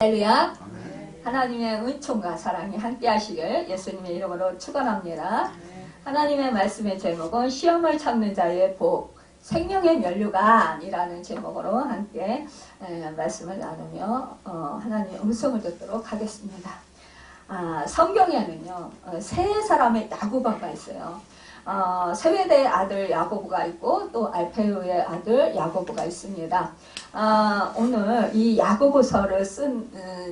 할렐루야. 하나님의 은총과 사랑이 함께 하시길 예수님의 이름으로 축원합니다. 하나님의 말씀의 제목은 시험을 참는 자의 복, 생명의 면류관이라는 제목으로 함께 말씀을 나누며 하나님의 음성을 듣도록 하겠습니다. 성경에는요, 세 사람의 야고보가 있어요. 세베대의 아들 야고보가 있고 또 알페우의 아들 야고보가 있습니다. 오늘 이 야고보서를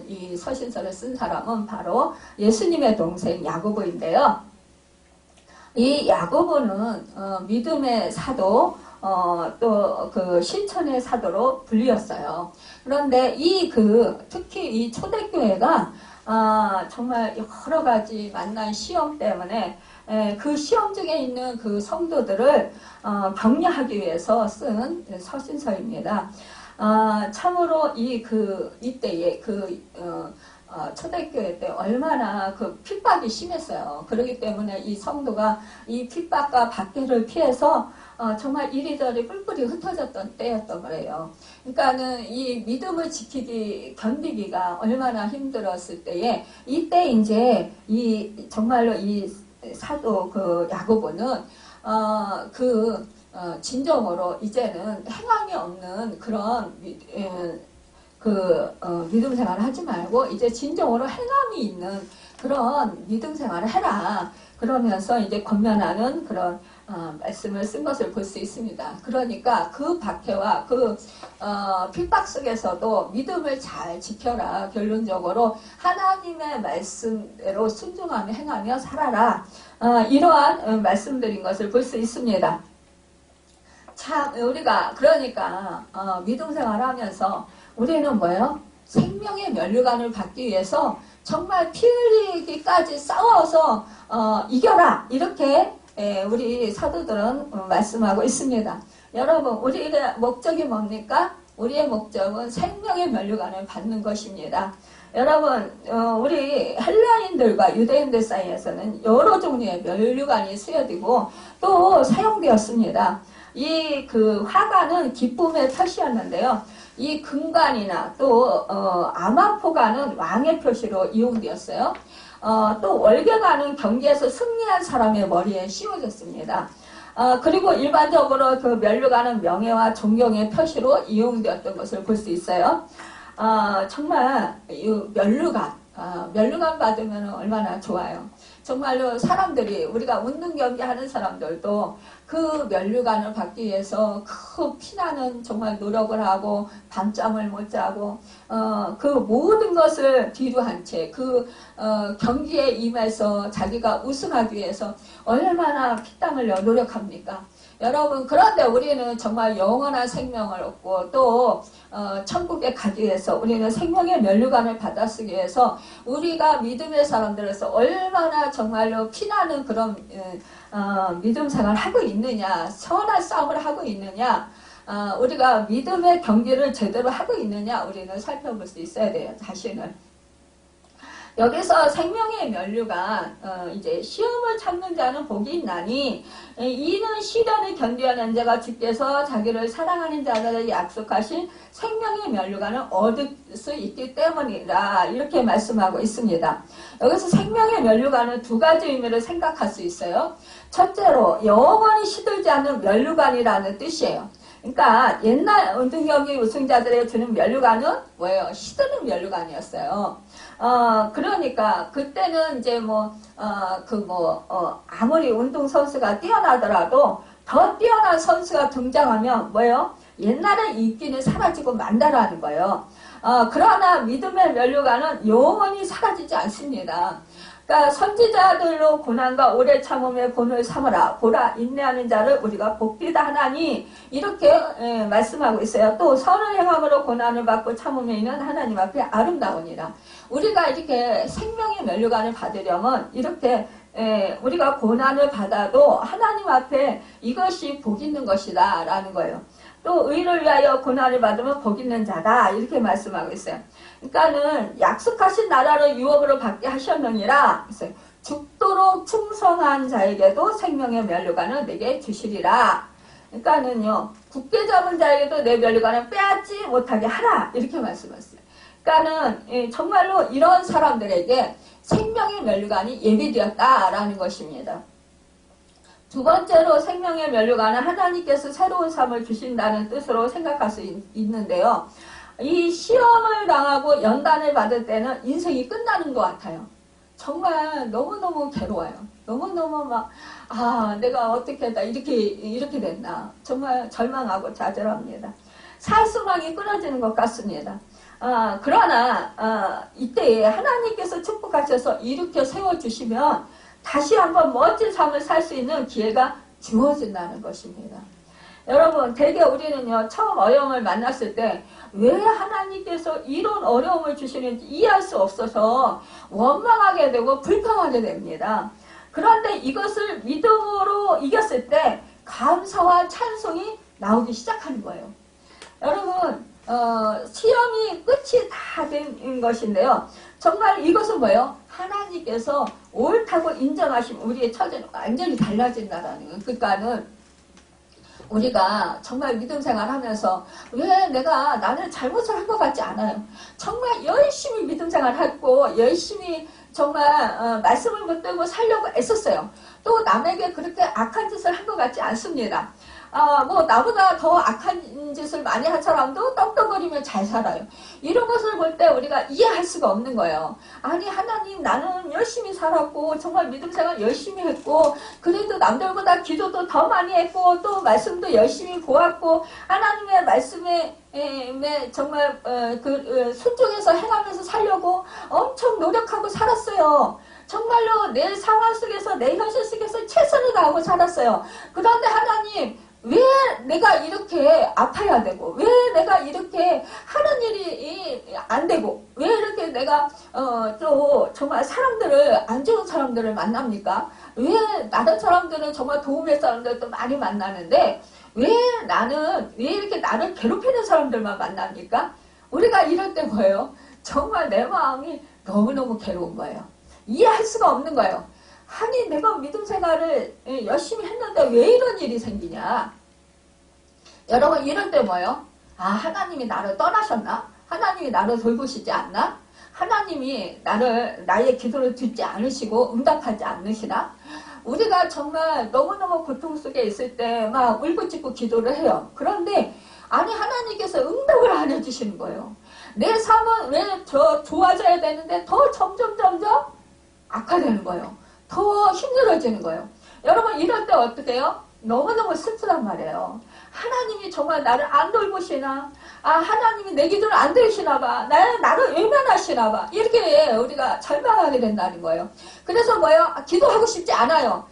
이 서신서를 쓴 사람은 바로 예수님의 동생 야고보인데요. 이 야고보는 믿음의 사도 또 그 실천의 사도로 불리었어요. 그런데 특히 이 초대교회가 정말 여러 가지 만난 시험 때문에 그 시험 중에 있는 그 성도들을 격려하기 위해서 쓴 서신서입니다. 참으로 이때에 초대교회 때 얼마나 그 핍박이 심했어요. 그렇기 때문에 이 성도가 이 핍박과 박해를 피해서 정말 이리저리 뿔뿔이 흩어졌던 때였던 거예요. 그러니까는 이 믿음을 견디기가 얼마나 힘들었을 때에 이때 이제 정말로 이 사도 야고보는 진정으로 이제는 행함이 없는 그런 믿음 생활을 하지 말고 이제 진정으로 행함이 있는 그런 믿음 생활을 해라. 그러면서 이제 권면하는 그런 말씀을 쓴 것을 볼 수 있습니다. 그러니까 그 박해와 핍박 속에서도 믿음을 잘 지켜라. 결론적으로 하나님의 말씀대로 순종하며 행하며 살아라. 이러한 말씀드린 것을 볼 수 있습니다. 참 우리가 그러니까 믿음 생활을 하면서 우리는 뭐예요? 생명의 면류관을 받기 위해서 정말 피 흘리기까지 싸워서 이겨라. 이렇게 우리 사도들은 말씀하고 있습니다. 여러분, 우리의 목적이 뭡니까? 우리의 목적은 생명의 면류관을 받는 것입니다. 여러분, 우리 헬라인들과 유대인들 사이에서는 여러 종류의 면류관이 수여되고 또 사용되었습니다. 화관은 기쁨의 표시였는데요. 이 금관이나 또 아마포관은 왕의 표시로 이용되었어요. 또 월계관은 경기에서 승리한 사람의 머리에 씌워졌습니다. 그리고 일반적으로 그 면류관은 명예와 존경의 표시로 이용되었던 것을 볼 수 있어요. 정말 이 면류관 받으면 얼마나 좋아요. 정말로 사람들이 우리가 운동 경기 하는 사람들도 그 면류관을 받기 위해서 그 피나는 정말 노력을 하고 밤잠을 못 자고 그 모든 것을 뒤로 한 채 경기에 임해서 자기가 우승하기 위해서 얼마나 피땀 흘려 노력합니까? 여러분, 그런데 우리는 정말 영원한 생명을 얻고 또 천국에 가기 위해서 우리는 생명의 면류관을 받아쓰기 위해서 우리가 믿음의 사람들로서 얼마나 정말로 피나는 그런 믿음 생활을 하고 있느냐, 선한 싸움을 하고 있느냐, 우리가 믿음의 경기를 제대로 하고 있느냐 우리는 살펴볼 수 있어야 돼요. 자신을. 여기서 생명의 면류관, 이제 시험을 참는 자는 복이 있나니 이는 시련을 견디하는 자가 주께서 자기를 사랑하는 자들에게 약속하신 생명의 면류관을 얻을 수 있기 때문이라 이렇게 말씀하고 있습니다. 여기서 생명의 면류관은 두 가지 의미를 생각할 수 있어요. 첫째로 영원히 시들지 않는 면류관이라는 뜻이에요. 그러니까 옛날 운동경기 우승자들에게 주는 면류관은 뭐예요? 시드는 면류관이었어요. 그러니까 그때는 이제 아무리 운동선수가 뛰어나더라도 더 뛰어난 선수가 등장하면 뭐예요? 옛날의 인기는 사라지고 만다라는 거예요. 그러나 믿음의 면류관은 영원히 사라지지 않습니다. 그러니까 선지자들로 고난과 오래 참음의 본을 삼으라. 보라, 인내하는 자를 우리가 복되다 하나니 이렇게 말씀하고 있어요. 또 선을 행함으로 고난을 받고 참음에 있는 하나님 앞에 아름다우니라. 우리가 이렇게 생명의 면류관을 받으려면 이렇게 우리가 고난을 받아도 하나님 앞에 이것이 복 있는 것이다 라는 거예요. 또 의를 위하여 고난을 받으면 복 있는 자다 이렇게 말씀하고 있어요. 그러니까는 약속하신 나라를 유업으로 받게 하셨느니라. 죽도록 충성한 자에게도 생명의 면류관을 내게 주시리라. 그러니까는요, 굳게 잡은 자에게도 내 면류관을 빼앗지 못하게 하라 이렇게 말씀하셨어요. 그러니까는 정말로 이런 사람들에게 생명의 면류관이 예비되었다라는 것입니다. 두 번째로 생명의 면류관은 하나님께서 새로운 삶을 주신다는 뜻으로 생각할 수 있는데요. 이 시험을 당하고 연단을 받을 때는 인생이 끝나는 것 같아요. 정말 너무너무 괴로워요. 너무너무 막, 내가 어떻게 했다, 이렇게 됐나. 정말 절망하고 좌절합니다. 살수망이 끊어지는 것 같습니다. 그러나, 이때에 하나님께서 축복하셔서 일으켜 세워주시면 다시 한번 멋진 삶을 살 수 있는 기회가 주어진다는 것입니다. 여러분, 대개 우리는요, 처음 어려움을 만났을 때 왜 하나님께서 이런 어려움을 주시는지 이해할 수 없어서 원망하게 되고 불평하게 됩니다. 그런데 이것을 믿음으로 이겼을 때 감사와 찬송이 나오기 시작하는 거예요. 여러분, 시험이 끝이 다 된 것인데요. 정말 이것은 뭐예요? 하나님께서 옳다고 인정하시면 우리의 처지는 완전히 달라진다라는 거예요. 그러니까는 우리가 정말 믿음 생활하면서 왜 나는 잘못을 한 것 같지 않아요. 정말 열심히 믿음 생활했고 열심히 정말 말씀을 붙들고 살려고 애썼어요. 또 남에게 그렇게 악한 짓을 한 것 같지 않습니다. 나보다 더 악한 짓을 많이 한 사람도 떡떡거리며 잘 살아요. 이런 것을 볼 때 우리가 이해할 수가 없는 거예요. 아니, 하나님, 나는 열심히 살았고, 정말 믿음 생활 열심히 했고, 그래도 남들보다 기도도 더 많이 했고, 또 말씀도 열심히 보았고, 하나님의 말씀에 정말 순종해서 행하면서 살려고 엄청 노력하고 살았어요. 정말로 내 상황 속에서, 내 현실 속에서 최선을 다하고 살았어요. 그런데 하나님, 왜 내가 이렇게 아파야 되고, 왜 내가 이렇게 하는 일이 안 되고, 왜 이렇게 내가 또 정말 안 좋은 사람들을 만납니까? 왜 다른 사람들은 정말 도움의 사람들도 많이 만나는데 왜 이렇게 나를 괴롭히는 사람들만 만납니까? 우리가 이럴 때 뭐예요? 정말 내 마음이 너무너무 괴로운 거예요. 이해할 수가 없는 거예요. 아니, 내가 믿음 생활을 열심히 했는데 왜 이런 일이 생기냐? 여러분, 이럴 때 뭐예요? 하나님이 나를 떠나셨나? 하나님이 나를 돌보시지 않나? 하나님이 나의 기도를 듣지 않으시고 응답하지 않으시나? 우리가 정말 너무너무 고통 속에 있을 때 막 울고짖고 기도를 해요. 그런데 하나님께서 응답을 안 해주시는 거예요. 내 삶은 왜 좋아져야 되는데 더 점점 악화되는 거예요. 더 힘들어지는 거예요. 여러분, 이럴 때 어떻게 해요? 너무너무 슬프단 말이에요. 하나님이 정말 나를 안 돌보시나? 하나님이 내 기도를 안 들으시나 봐. 나를 외면하시나 봐. 이렇게 우리가 절망하게 된다는 거예요. 그래서 뭐예요? 기도하고 싶지 않아요.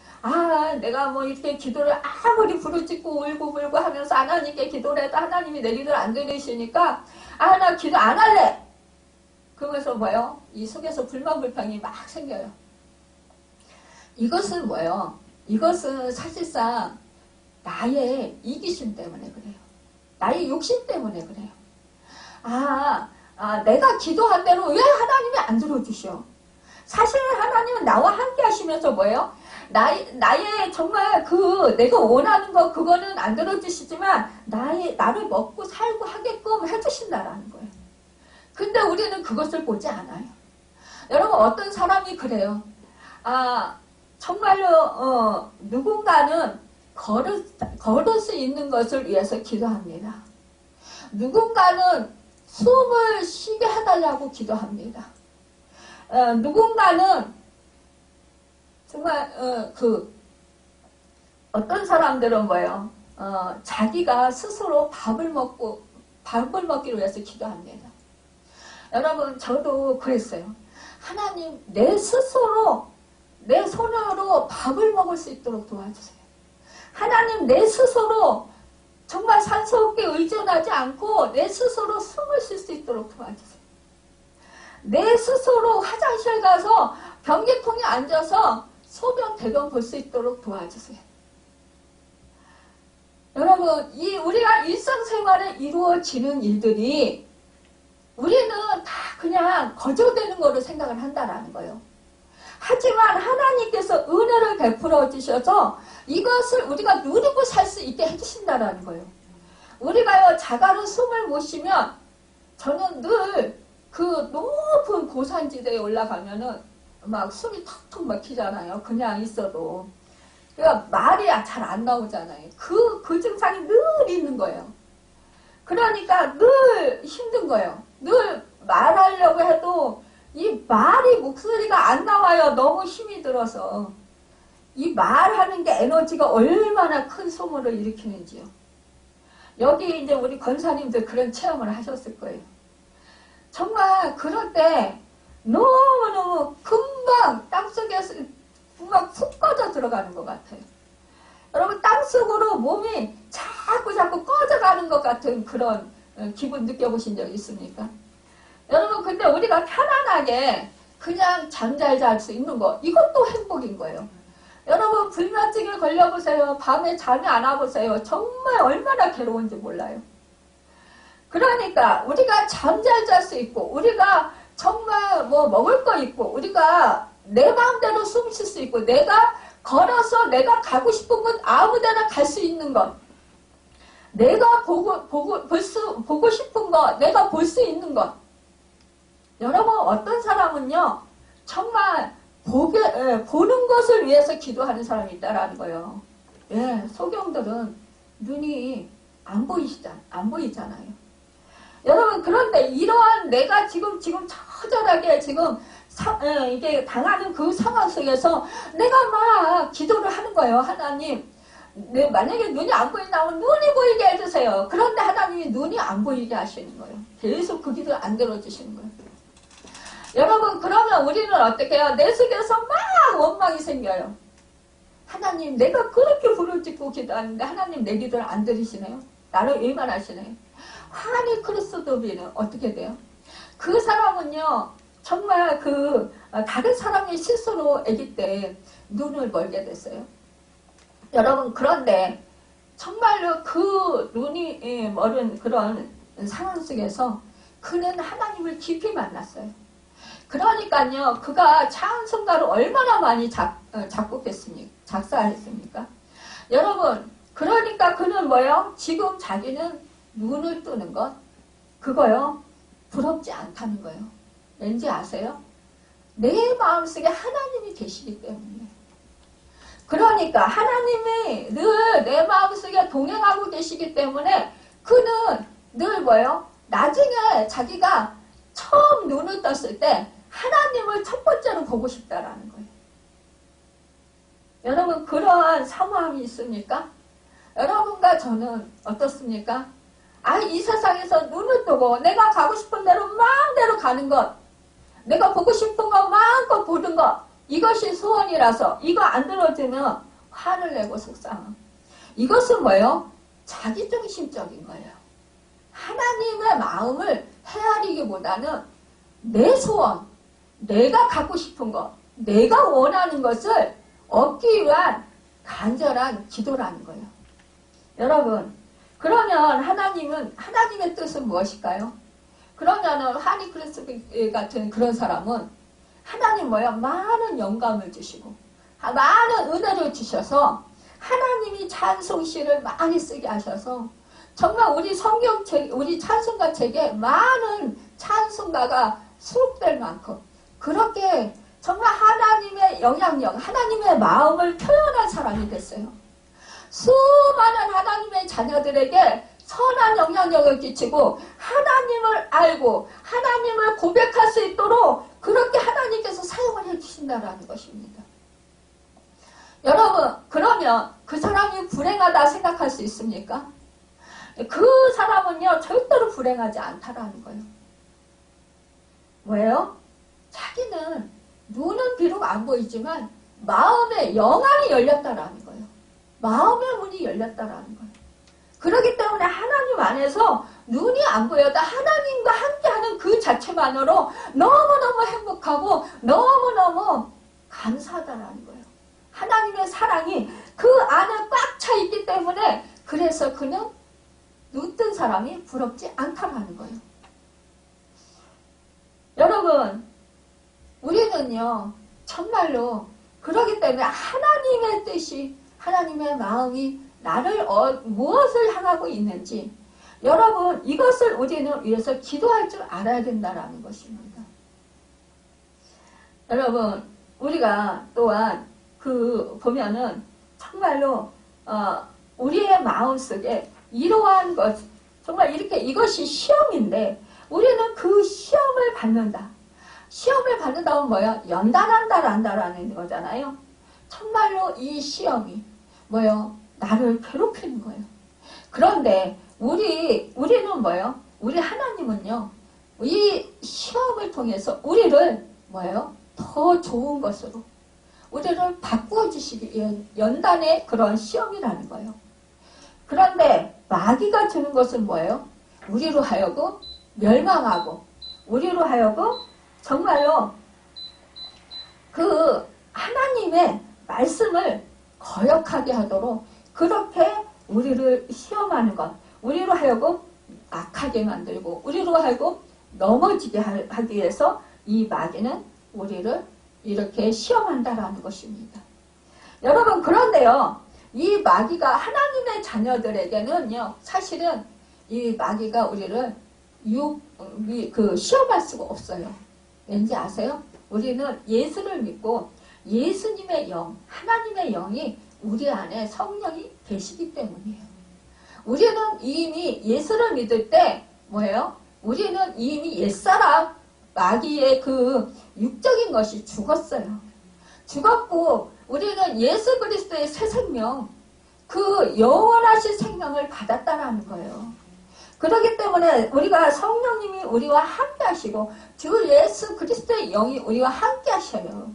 내가 뭐 이렇게 기도를 아무리 부르짖고 울고 불고 하면서 하나님께 기도를 해도 하나님이 내 기도를 안 들으시니까 나 기도 안 할래. 그러면서 뭐예요? 이 속에서 불만불평이 막 생겨요. 이것은 뭐예요? 이것은 사실상 나의 이기심 때문에 그래요. 나의 욕심 때문에 그래요. 내가 기도한 대로 왜 하나님이 안 들어주셔? 사실 하나님은 나와 함께 하시면서 뭐예요? 나의 정말 내가 원하는 거 그거는 안 들어주시지만 나를 먹고 살고 하게끔 해주신다라는 거예요. 근데 우리는 그것을 보지 않아요. 여러분, 어떤 사람이 그래요. 정말로 누군가는 걸을 수 있는 것을 위해서 기도합니다. 누군가는 숨을 쉬게 해달라고 기도합니다. 누군가는 정말 어떤 사람들은 뭐예요? 자기가 스스로 밥을 먹기를 위해서 기도합니다. 여러분, 저도 그랬어요. 하나님, 내 스스로 내 손으로 밥을 먹을 수 있도록 도와주세요. 하나님, 내 스스로 정말 산소호흡기에 의존하지 않고 내 스스로 숨을 쉴 수 있도록 도와주세요. 내 스스로 화장실 가서 변기통에 앉아서 소변 대변 볼 수 있도록 도와주세요. 여러분, 우리가 일상생활에 이루어지는 일들이 우리는 다 그냥 거저되는 거로 생각을 한다라는 거예요. 하지만 하나님께서 은혜를 베풀어 주셔서 이것을 우리가 누리고 살 수 있게 해주신다라는 거예요. 우리가요, 자가로 숨을 못 쉬면 저는 늘 그 높은 고산지대에 올라가면은 막 숨이 턱턱 막히잖아요. 그냥 있어도. 그러니까 말이 잘 안 나오잖아요. 그 증상이 늘 있는 거예요. 그러니까 늘 힘든 거예요. 늘 말하려고 해도 이 말이 목소리가 안 나와요. 너무 힘이 들어서. 이 말하는 게 에너지가 얼마나 큰 소모를 일으키는지요. 여기 이제 우리 권사님들 그런 체험을 하셨을 거예요. 정말 그럴 때 너무너무 금방 땅속에서 금방 푹 꺼져 들어가는 것 같아요. 여러분 땅속으로 몸이 자꾸 꺼져가는 것 같은 그런 기분 느껴보신 적 있습니까? 여러분 근데 우리가 편안하게 그냥 잠 잘 잘 수 있는 거 이것도 행복인 거예요. 여러분 불면증에 걸려보세요. 밤에 잠이 안 와보세요. 정말 얼마나 괴로운지 몰라요. 그러니까 우리가 잠 잘 잘 수 있고 우리가 정말 뭐 먹을 거 있고 우리가 내 마음대로 숨 쉴 수 있고 내가 걸어서 내가 가고 싶은 곳 아무데나 갈 수 있는 것 내가 보고 싶은 것 내가 볼 수 있는 것 여러분 어떤 사람은요 정말 보는 것을 위해서 기도하는 사람이 있다라는 거예요. 예, 소경들은 눈이 안 보이잖아요. 여러분 그런데 이러한 내가 지금 처절하게 이게 당하는 그 상황 속에서 내가 막 기도를 하는 거예요. 하나님, 만약에 눈이 안 보인다면 눈이 보이게 해주세요. 그런데 하나님이 눈이 안 보이게 하시는 거예요. 계속 그 기도를 안 들어주시는 거예요. 여러분 그러면 우리는 어떻게 해요? 내 속에서 막 원망이 생겨요. 하나님 내가 그렇게 불을 찍고 기도하는데 하나님 내 기도를 안 들으시네요. 나를 일만하시네요. 환히 그리스도인은 어떻게 돼요? 그 사람은요 정말 다른 사람의 실수로 아기 때 눈을 멀게 됐어요. 여러분 그런데 정말로 그 눈이 멀은 그런 상황 속에서 그는 하나님을 깊이 만났어요. 그러니까요 그가 찬송가를 얼마나 많이 작사했습니까? 여러분 그러니까 그는 뭐예요? 지금 자기는 눈을 뜨는 것 그거요 부럽지 않다는 거예요. 왠지 아세요? 내 마음속에 하나님이 계시기 때문에 그러니까 하나님이 늘 내 마음속에 동행하고 계시기 때문에 그는 늘 뭐예요? 나중에 자기가 처음 눈을 떴을 때 하나님을 첫 번째로 보고 싶다라는 거예요. 여러분 그러한 사모함이 있습니까? 여러분과 저는 어떻습니까? 이 세상에서 눈을 뜨고 내가 가고 싶은 대로 마음대로 가는 것 내가 보고 싶은 것 마음껏 보는 것 이것이 소원이라서 이거 안 들어주면 화를 내고 속상함. 이것은 뭐예요? 자기중심적인 거예요. 하나님의 마음을 헤아리기보다는 내 소원 내가 갖고 싶은 것 내가 원하는 것을 얻기 위한 간절한 기도라는 거예요. 여러분 그러면 하나님의 뜻은 무엇일까요? 그러면은 하니 크리스도 같은 그런 사람은 하나님 많은 영감을 주시고 많은 은혜를 주셔서 하나님이 찬송시를 많이 쓰게 하셔서 정말 우리 찬송가 책에 많은 찬송가가 수록될 만큼 그렇게 정말 하나님의 영향력, 하나님의 마음을 표현한 사람이 됐어요. 수많은 하나님의 자녀들에게 선한 영향력을 끼치고 하나님을 알고 하나님을 고백할 수 있도록 그렇게 하나님께서 사용을 해주신다는 것입니다. 여러분 그러면 그 사람이 불행하다 생각할 수 있습니까? 그 사람은요 절대로 불행하지 않다라는 거예요. 왜요? 자기는 눈은 비록 안 보이지만 마음의 영안이 열렸다라는 거예요. 마음의 문이 열렸다라는 거예요. 그렇기 때문에 하나님 안에서 눈이 안 보여도 하나님과 함께하는 그 자체만으로 너무너무 행복하고 너무너무 감사하다라는 거예요. 하나님의 사랑이 그 안에 꽉 차 있기 때문에 그래서 그는 눈 뜬 사람이 부럽지 않다라는 거예요. 여러분 우리는요 정말로 그러기 때문에 하나님의 뜻이 하나님의 마음이 나를 무엇을 향하고 있는지 여러분 이것을 우리는 위해서 기도할 줄 알아야 된다라는 것입니다. 여러분 우리가 또한 보면은 정말로 우리의 마음속에 이러한 것 정말 이렇게 이것이 시험인데 우리는 그 시험을 받는다. 시험을 받는다면 뭐야? 연단한다라는 거잖아요. 정말로 이 시험이 뭐요? 나를 괴롭히는 거예요. 그런데 우리는 뭐요? 우리 하나님은요. 이 시험을 통해서 우리를 뭐예요? 더 좋은 것으로 우리를 바꾸어 주시기 위해 연단의 그런 시험이라는 거예요. 그런데 마귀가 주는 것은 뭐예요? 우리로 하여금 멸망하고 우리로 하여금 정말로 그 하나님의 말씀을 거역하게 하도록 그렇게 우리를 시험하는 것, 우리로 하여금 악하게 만들고 우리로 하여금 넘어지게 하기 위해서 이 마귀는 우리를 이렇게 시험한다라는 것입니다. 여러분 그런데요. 이 마귀가 하나님의 자녀들에게는요. 사실은 이 마귀가 우리를 시험할 수가 없어요. 왠지 아세요? 우리는 예수를 믿고 예수님의 영, 하나님의 영이 우리 안에 성령이 계시기 때문이에요. 우리는 이미 예수를 믿을 때 뭐예요? 우리는 이미 옛사람 마귀의 그 육적인 것이 죽었어요. 죽었고 우리는 예수 그리스도의 새 생명, 그 영원하신 생명을 받았다라는 거예요. 그렇기 때문에 우리가 성령님이 우리와 함께 하시고 주 예수 그리스도의 영이 우리와 함께 하셔요.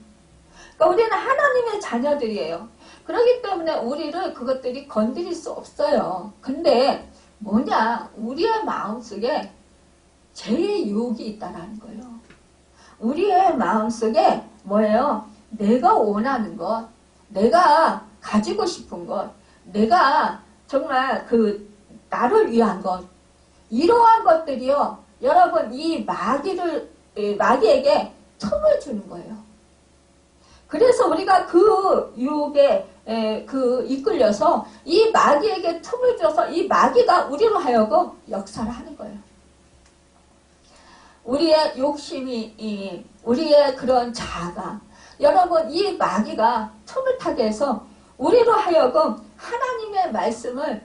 그러니까 우리는 하나님의 자녀들이에요. 그렇기 때문에 우리를 그것들이 건드릴 수 없어요. 근데 뭐냐? 우리의 마음속에 죄의 유혹이 있다라는 거예요. 우리의 마음속에 뭐예요? 내가 원하는 것, 내가 가지고 싶은 것, 내가 정말 나를 위한 것, 이러한 것들이요. 여러분 이 마귀에게 틈을 주는 거예요. 그래서 우리가 그 유혹에 이끌려서 이 마귀에게 틈을 줘서 이 마귀가 우리로 하여금 역사를 하는 거예요. 우리의 욕심이 우리의 그런 자아가 여러분 이 마귀가 틈을 타게 해서 우리로 하여금 하나님의 말씀을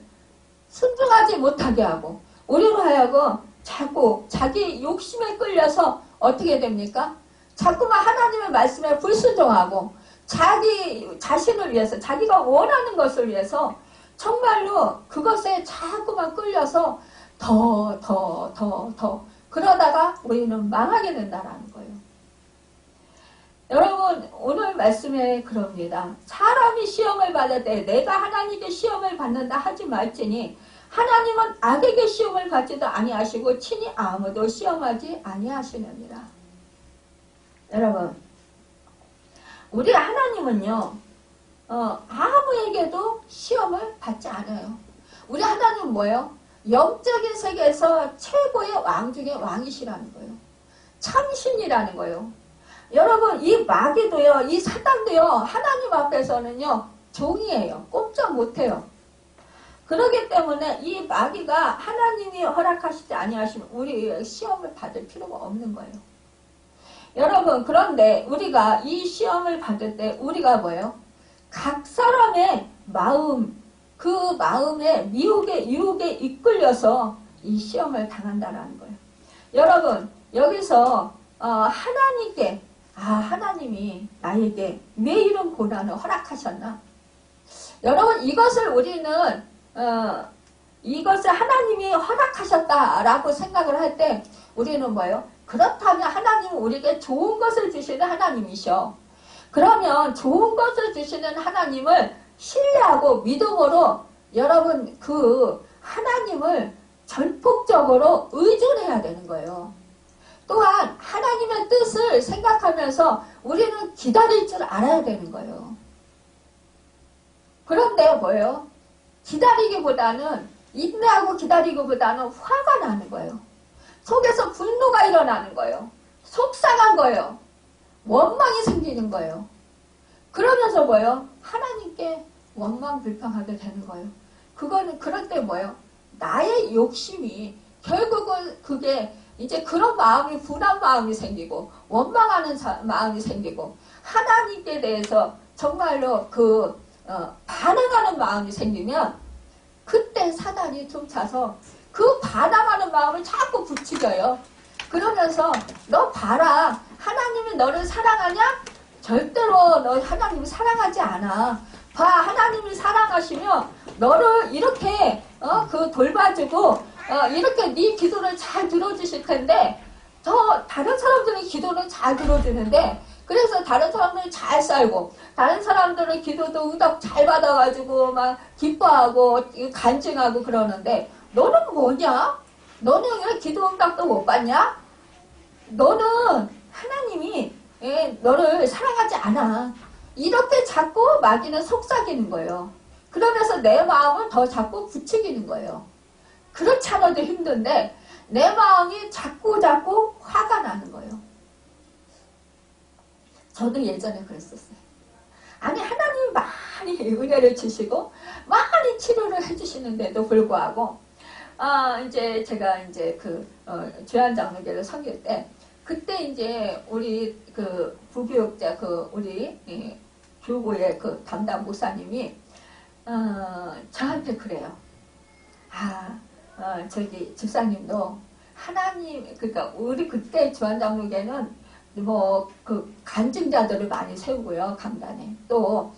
순종하지 못하게 하고 우리로 하여금 자꾸 자기 욕심에 끌려서 어떻게 됩니까? 자꾸만 하나님의 말씀에 불순종하고 자기 자신을 위해서 자기가 원하는 것을 위해서 정말로 그것에 자꾸만 끌려서 더 그러다가 우리는 망하게 된다는 거예요. 여러분 오늘 말씀에 그럽니다. 사람이 시험을 받을 때 내가 하나님께 시험을 받는다 하지 말지니 하나님은 악에게 시험을 받지도 아니하시고 친히 아무도 시험하지 아니하시느니라. 여러분 우리 하나님은요 아무에게도 시험을 받지 않아요. 우리 하나님은 뭐예요? 영적인 세계에서 최고의 왕 중에 왕이시라는 거예요. 참신이라는 거예요. 여러분 이 마귀도요 이 사단도요 하나님 앞에서는요 종이에요. 꼼짝 못해요. 그렇기 때문에 이 마귀가 하나님이 허락하시지 아니하시면 우리 시험을 받을 필요가 없는 거예요. 여러분 그런데 우리가 이 시험을 받을 때 우리가 뭐예요? 각 사람의 마음 그 마음의 유혹에 이끌려서 이 시험을 당한다는 거예요. 여러분 여기서 하나님께 하나님이 나에게 왜 이런 고난을 허락하셨나? 여러분 이것을 우리는 이것을 하나님이 허락하셨다라고 생각을 할 때 우리는 뭐예요? 그렇다면 하나님은 우리에게 좋은 것을 주시는 하나님이셔. 그러면 좋은 것을 주시는 하나님을 신뢰하고 믿음으로 여러분 그 하나님을 전폭적으로 의존해야 되는 거예요. 또한 하나님의 뜻을 생각하면서 우리는 기다릴 줄 알아야 되는 거예요. 그런데 뭐예요? 기다리기보다는 인내하고 기다리기보다는 화가 나는 거예요. 속에서 분노가 일어나는 거예요. 속상한 거예요. 원망이 생기는 거예요. 그러면서 뭐예요? 하나님께 원망 불평하게 되는 거예요. 그거는 그럴 때 뭐예요? 나의 욕심이 결국은 그게 이제 그런 마음이 분한 마음이 생기고 원망하는 마음이 생기고 하나님께 대해서 정말로 반항하는 마음이 생기면 그때 사단이 tum차서 그 반항하는 마음을 자꾸 부추겨요. 그러면서 너 봐라. 하나님이 너를 사랑하냐? 절대로 너 하나님이 사랑하지 않아. 봐. 하나님이 사랑하시면 너를 이렇게 돌봐주고 이렇게 네 기도를 잘 들어주실 텐데 다른 사람들의 기도를 잘 들어주는데 그래서 다른 사람들이 잘 살고 다른 사람들의 기도도 응답 잘 받아가지고 막 기뻐하고 간증하고 그러는데 너는 뭐냐? 너는 왜 기도 응답도 못 받냐? 너는 하나님이 너를 사랑하지 않아. 이렇게 자꾸 마귀는 속삭이는 거예요. 그러면서 내 마음을 더 자꾸 부추기는 거예요. 그렇지 않아도 힘든데 내 마음이 자꾸 화가 나는 거예요. 저도 예전에 그랬었어요. 아니 하나님이 많이 은혜를 주시고 많이 치료를 해주시는데도 불구하고 이제 제가 이제 주한장로교를 섬길 때 그때 이제 우리 부교육자 우리 교구의 담당 목사님이 저한테 그래요. 저기 집사님도 하나님 그러니까 우리 그때 주한장로교는 간증자들을 많이 세우고요. 강단에. 또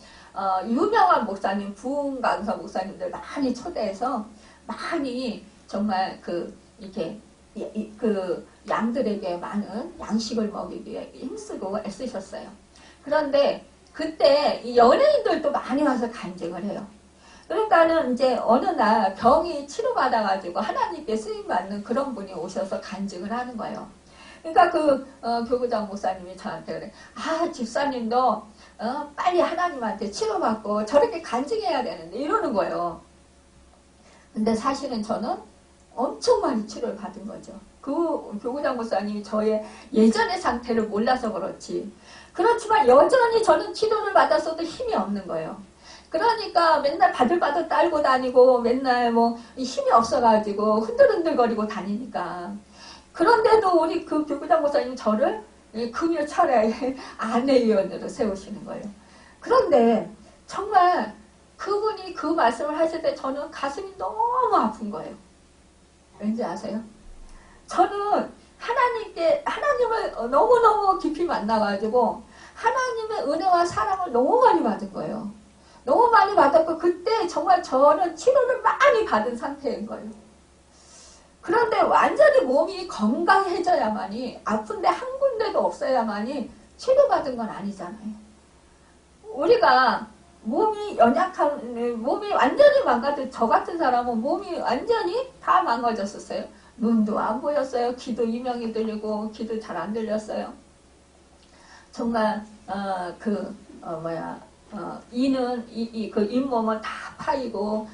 유명한 목사님, 부흥 강사 목사님들 많이 초대해서 많이 정말 이렇게 양들에게 많은 양식을 먹이기 위해 힘쓰고 애쓰셨어요. 그런데 그때 연예인들도 많이 와서 간증을 해요. 그러니까는 이제 어느 날 병이 치료받아가지고 하나님께 쓰임받는 그런 분이 오셔서 간증을 하는 거예요. 그러니까 교구장 목사님이 저한테 그래. 집사님도 빨리 하나님한테 치료받고 저렇게 간증해야 되는데 이러는 거예요. 근데 사실은 저는 엄청 많이 치료를 받은 거죠. 교구장 목사님이 저의 예전의 상태를 몰라서 그렇지. 그렇지만 여전히 저는 치료를 받았어도 힘이 없는 거예요. 그러니까 맨날 바들바들 딸고 다니고 맨날 힘이 없어가지고 흔들흔들거리고 다니니까. 그런데도 우리 교구장 목사님 저를 금요철에 아내위원으로 세우시는 거예요. 그런데 정말 그분이 그 말씀을 하실 때 저는 가슴이 너무 아픈 거예요. 왠지 아세요? 저는 하나님을 너무너무 깊이 만나가지고 하나님의 은혜와 사랑을 너무 많이 받은 거예요. 너무 많이 받았고 그때 정말 저는 치료를 많이 받은 상태인 거예요. 그런데 완전히 몸이 건강해져야만이 아픈데 한 군데도 없어야만이 치료받은 건 아니잖아요. 우리가 몸이 몸이 완전히 망가진 저 같은 사람은 몸이 완전히 다 망가졌었어요. 눈도 안 보였어요. 귀도 이명이 들리고 귀도 잘 안 들렸어요. 정말 잇몸은 다 파이고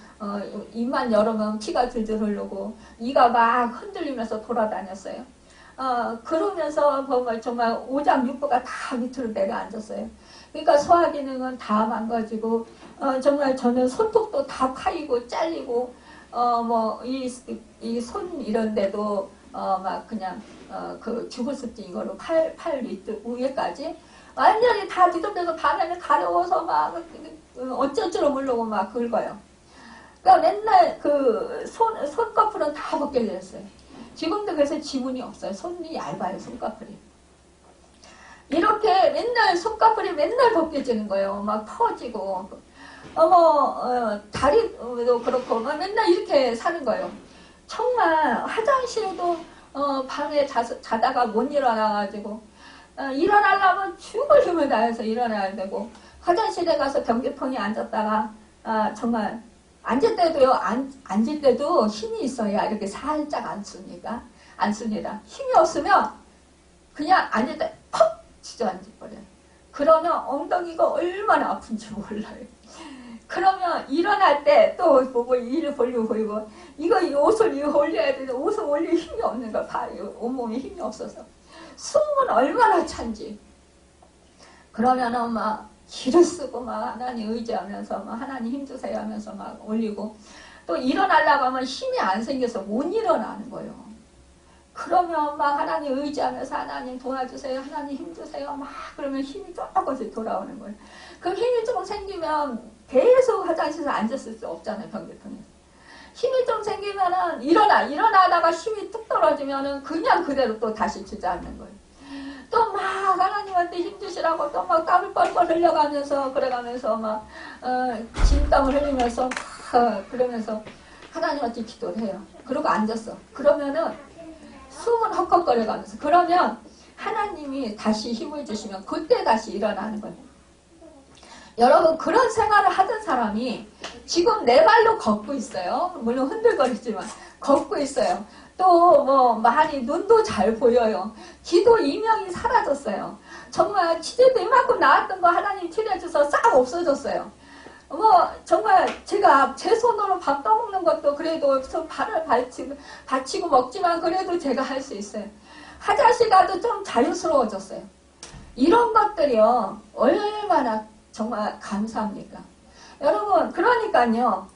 입만 열으면 피가 줄줄 흐르고 이가 막 흔들리면서 돌아다녔어요. 그러면서 보면 정말 오장육부가 다 밑으로 내려앉았어요. 그러니까 소화 기능은 다 망가지고 정말 저는 손톱도 다 파이고 잘리고 이 손 이런 데도 막 그냥 죽을 습진 이거로 팔 밑 위에까지 완전히 다 뒤덮여서 밤에는 가려워서 막 어쩔 줄 모르고 막 긁어요. 그러니까 맨날 손꺼풀은 다 벗겨져 있어요. 지금도 그래서 지문이 없어요. 손이 얇아요, 손꺼풀이. 이렇게 맨날 손꺼풀이 맨날 벗겨지는 거예요. 막 퍼지고. 다리도 그렇고, 맨날 이렇게 사는 거예요. 정말 화장실도 방에 자다가 못 일어나가지고, 일어나려면 죽을 힘을 다해서 일어나야 되고, 화장실에 가서 변기통에 앉았다가, 정말, 앉을 때도 힘이 있어야 이렇게 살짝 앉습니다. 힘이 없으면 그냥 앉을 때 퍽 주저앉아버려요. 그러면 엉덩이가 얼마나 아픈지 몰라요. 그러면 일어날 때 또 보고 이를 벌리고 이거 옷을 올려야 되는데 옷을 올릴 힘이 없는 걸 봐요. 온몸에 힘이 없어서. 숨은 얼마나 찬지. 그러면은 막 기를 쓰고 막 하나님 의지하면서 막 하나님 힘주세요 하면서 막 올리고 또 일어나려고 하면 힘이 안 생겨서 못 일어나는 거예요. 그러면 막 하나님 의지하면서 하나님 도와주세요. 하나님 힘주세요. 막 그러면 힘이 조금씩 돌아오는 거예요. 그 힘이 조금 생기면 계속 화장실에서 앉았을 수 없잖아요. 변기통에서. 힘이 좀 생기면은 일어나다가 힘이 뚝 떨어지면은 그냥 그대로 또 다시 주저앉는 거예요. 또 막 하나님한테 힘주시라고 또 막 땀을 뻘뻘 흘려가면서 그래가면서 막 진땀을 흘리면서 그러면서 하나님한테 기도를 해요. 그러고 앉았어. 그러면은 숨은 헉헉거려가면서 그러면 하나님이 다시 힘을 주시면 그때 다시 일어나는 거예요. 여러분 그런 생활을 하던 사람이 지금 내 발로 걷고 있어요. 물론 흔들거리지만 걷고 있어요. 또 뭐 많이 눈도 잘 보여요. 기도 이명이 사라졌어요. 정말 치료도 이만큼 나왔던 거 하나님 치료해줘서 싹 없어졌어요. 뭐 정말 제가 제 손으로 밥 떠먹는 것도 그래도 발을 받치고 먹지만 그래도 제가 할 수 있어요. 화장실 가도 좀 자유스러워졌어요. 이런 것들이요 얼마나 정말 감사합니까? 여러분 그러니까요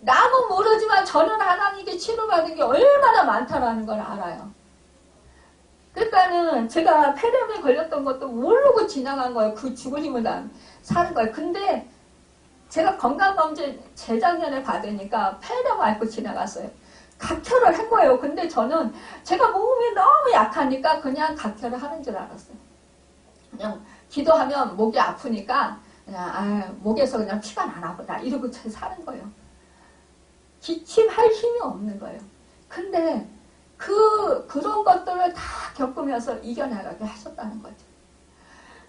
남은 모르지만 저는 하나님께 치료받은 게 얼마나 많다라는 걸 알아요. 그러니까는 제가 폐렴에 걸렸던 것도 모르고 지나간 거예요. 그 죽을 힘을 난 사는 거예요. 근데 제가 건강검진 재작년에 받으니까 폐렴 앓고 지나갔어요. 각혈을 한 거예요. 근데 저는 제가 몸이 너무 약하니까 그냥 각혈을 하는 줄 알았어요. 그냥 기도하면 목이 아프니까 그냥 목에서 그냥 피가 나나 보다 이러고 사는 거예요. 기침할 힘이 없는 거예요. 근데 그런 것들을 다 겪으면서 이겨나가게 하셨다는 거죠.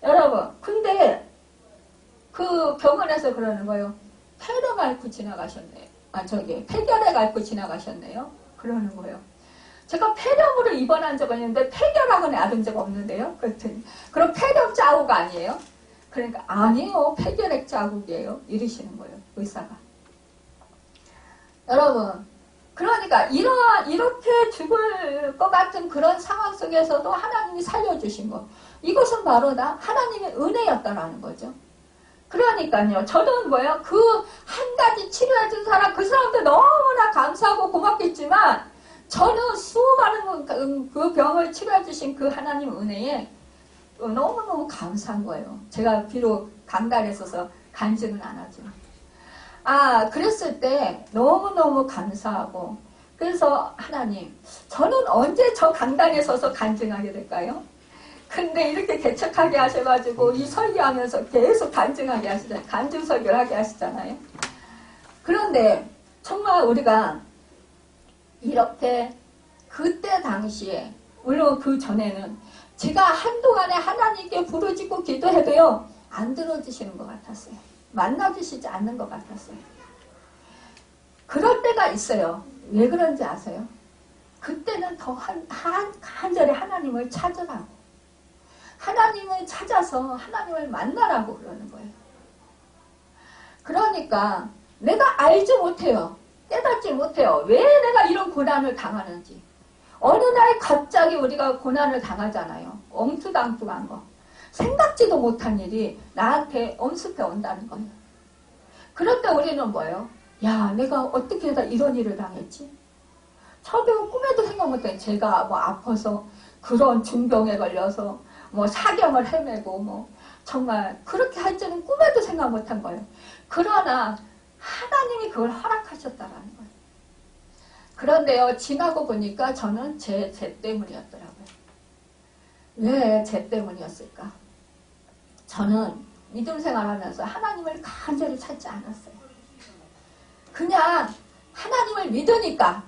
여러분 근데 그 병원에서 그러는 거예요. 폐렴 앓고 지나가셨네요. 폐결핵 앓고 지나가셨네요. 그러는 거예요. 제가 폐렴으로 입원한 적은 있는데 폐결핵은 앓은 적 없는데요. 그랬더니 그럼 폐렴 자국 아니에요? 그러니까 아니에요. 폐결핵 자국이에요. 이러시는 거예요. 의사가. 여러분 그러니까 이렇게 죽을 것 같은 그런 상황 속에서도 하나님이 살려주신 것 이것은 바로 다 하나님의 은혜였다라는 거죠. 그러니까요 저는 뭐예요 그 한 가지 치료해준 사람 그 사람도 너무나 감사하고 고맙겠지만 저는 수많은 그 병을 치료해주신 그 하나님 은혜에 너무너무 감사한 거예요. 제가 비록 강단에 있어서 간증은 안 하지만 그랬을 때 너무너무 감사하고 그래서 하나님 저는 언제 저 강단에 서서 간증하게 될까요? 근데 이렇게 개척하게 하셔가지고 이 설교하면서 계속 간증하게 하시잖아요. 간증 설교를 하게 하시잖아요. 그런데 정말 우리가 이렇게 그때 당시에 물론 그 전에는 제가 한동안에 하나님께 부르짖고 기도해도요 안 들어주시는 것 같았어요. 만나주시지 않는 것 같았어요. 그럴 때가 있어요. 왜 그런지 아세요? 그때는 더 간절히 하나님을 찾으라고 하나님을 찾아서 하나님을 만나라고 그러는 거예요. 그러니까 내가 알지 못해요. 깨닫지 못해요. 왜 내가 이런 고난을 당하는지. 어느 날 갑자기 우리가 고난을 당하잖아요. 엉투당투한 거. 생각지도 못한 일이 나한테 엄습해 온다는 거예요. 그럴 때 우리는 뭐예요? 야, 내가 어떻게 하다 이런 일을 당했지? 저도 꿈에도 생각 못해. 제가 뭐 아파서 그런 중병에 걸려서 뭐 사경을 헤매고 뭐 정말 그렇게 할 줄은 꿈에도 생각 못한 거예요. 그러나 하나님이 그걸 허락하셨다라는 거예요. 그런데요, 지나고 보니까 저는 제 때문이었더라고요. 왜 제 때문이었을까? 저는 믿음 생활하면서 하나님을 간절히 찾지 않았어요. 그냥 하나님을 믿으니까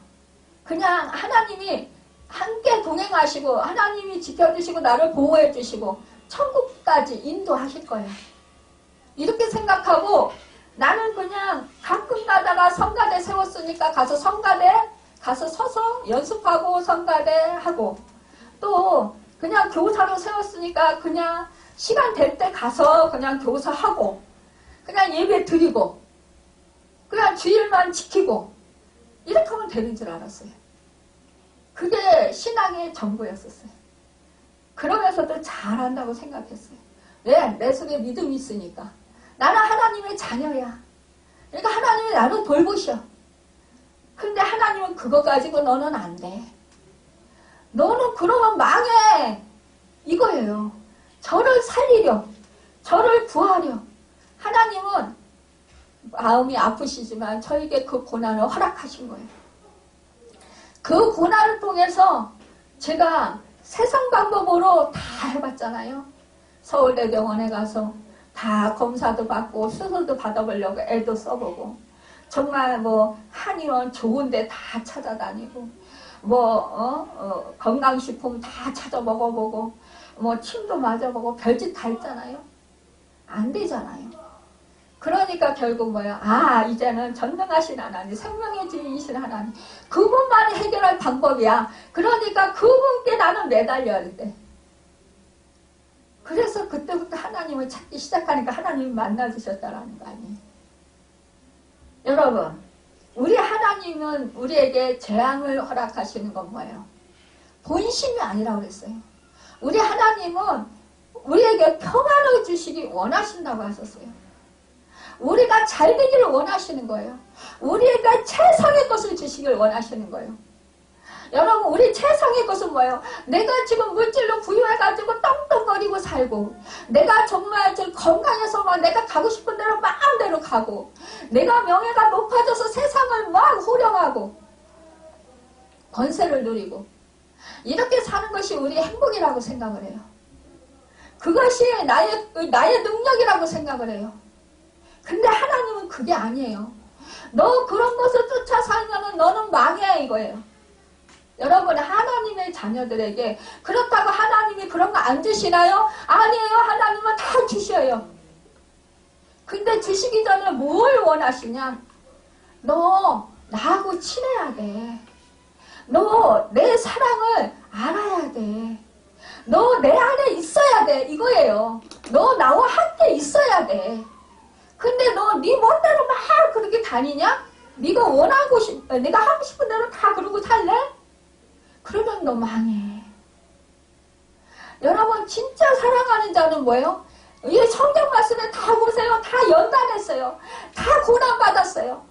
그냥 하나님이 함께 동행하시고 하나님이 지켜주시고 나를 보호해 주시고 천국까지 인도하실 거예요. 이렇게 생각하고 나는 그냥 가끔 가다가 성가대 세웠으니까 가서 성가대 가서 서서 연습하고 성가대 하고 또 그냥 교사로 세웠으니까 그냥 시간 될 때 가서 그냥 교사하고 그냥 예배 드리고 그냥 주일만 지키고 이렇게 하면 되는 줄 알았어요. 그게 신앙의 전부였었어요. 그러면서도 잘한다고 생각했어요. 왜? 내 속에 믿음이 있으니까. 나는 하나님의 자녀야. 그러니까 하나님이 나를 돌보셔. 근데 하나님은 그거 가지고 너는 안 돼. 너는 그러면 망해. 이거예요. 저를 살리려, 저를 구하려. 하나님은 마음이 아프시지만 저에게 그 고난을 허락하신 거예요. 그 고난을 통해서 제가 세상 방법으로 다 해봤잖아요. 서울대병원에 가서 다 검사도 받고 수술도 받아보려고 애도 써보고, 정말 뭐 한의원 좋은데 다 찾아다니고, 뭐 건강식품 다 찾아 먹어보고, 뭐 침도 맞아보고 별짓 다 했잖아요. 안 되잖아요. 그러니까 결국 뭐야? 아, 이제는 전능하신 하나님, 생명의 주인이신 하나님, 그분만이 해결할 방법이야. 그러니까 그분께 나는 매달려야 돼. 그래서 그때부터 하나님을 찾기 시작하니까 하나님이 만나주셨다라는 거 아니에요. 여러분, 우리 하나님은 우리에게 재앙을 허락하시는 건 뭐예요? 본심이 아니라고 그랬어요. 우리 하나님은 우리에게 평안을 주시기 원하신다고 하셨어요. 우리가 잘 되기를 원하시는 거예요. 우리에게 최상의 것을 주시길 원하시는 거예요. 여러분, 우리 최상의 것은 뭐예요? 내가 지금 물질로 부유해가지고 떵떵거리고 살고, 내가 정말 건강해서 막 내가 가고 싶은 대로 마음대로 가고, 내가 명예가 높아져서 세상을 막 호령하고 권세를 누리고, 이렇게 사는 것이 우리의 행복이라고 생각을 해요. 그것이 나의 능력이라고 생각을 해요. 근데 하나님은 그게 아니에요. 너 그런 것을 쫓아 살면은 너는 망해, 이거예요. 여러분, 하나님의 자녀들에게 그렇다고 하나님이 그런 거 안 주시나요? 아니에요. 하나님은 다 주셔요. 근데 주시기 전에 뭘 원하시냐? 너 나하고 친해야 돼. 너 내 사랑을 알아야 돼. 너 내 안에 있어야 돼. 이거예요. 너 나와 함께 있어야 돼. 근데 너 네 멋대로 막 그렇게 다니냐? 네가 원하고 내가 하고 싶은 대로 다 그러고 살래? 그러면 너 망해. 여러분, 진짜 사랑하는 자는 뭐예요? 이 성경 말씀에 다 보세요. 다 연단했어요. 다 고난받았어요.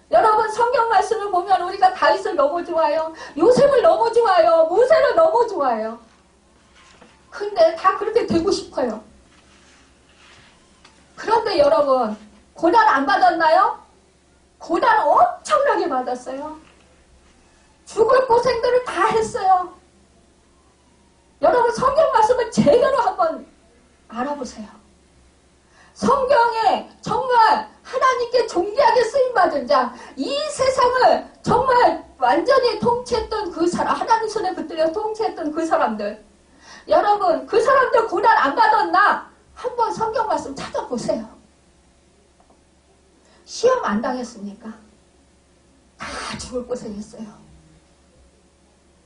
여러분, 성경 말씀을 보면 우리가 다윗을 너무 좋아해요. 요셉을 너무 좋아해요. 모세를 너무 좋아해요. 근데 다 그렇게 되고 싶어요. 그런데 여러분, 고난 안 받았나요? 고난 엄청나게 받았어요. 죽을 고생들을 다 했어요. 여러분, 성경 말씀을 제대로 한번 알아보세요. 성경에 정말 하나님께 존귀하게 쓰임받은 자, 이 세상을 정말 완전히 통치했던 그 사람, 하나님 손에 붙들려 통치했던 그 사람들, 여러분, 그 사람들 고난 안 받았나? 한번 성경 말씀 찾아보세요. 시험 안 당했습니까? 다 죽을 고생했어요.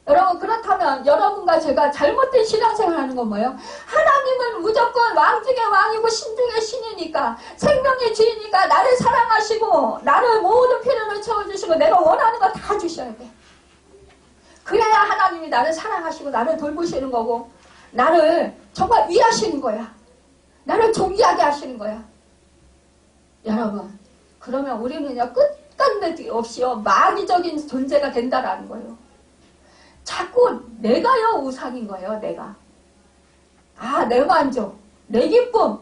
여러분, 그렇다면 여러분과 제가 잘못된 신앙생활 하는 건 뭐예요? 하나님은 무조건 왕 중에 왕이고 신 중에 신이니까, 생명의 주인이니까 나를 사랑하시고 나를 모든 필요를 채워주시고 내가 원하는 거 다 주셔야 돼. 그래야 하나님이 나를 사랑하시고 나를 돌보시는 거고 나를 정말 위하시는 거야. 나를 존귀하게 하시는 거야. 여러분, 그러면 우리는요, 끝간데 없이요, 마귀적인 존재가 된다라는 거예요. 자꾸 내가요 우상인 거예요. 내가. 아, 내 만족, 내 기쁨.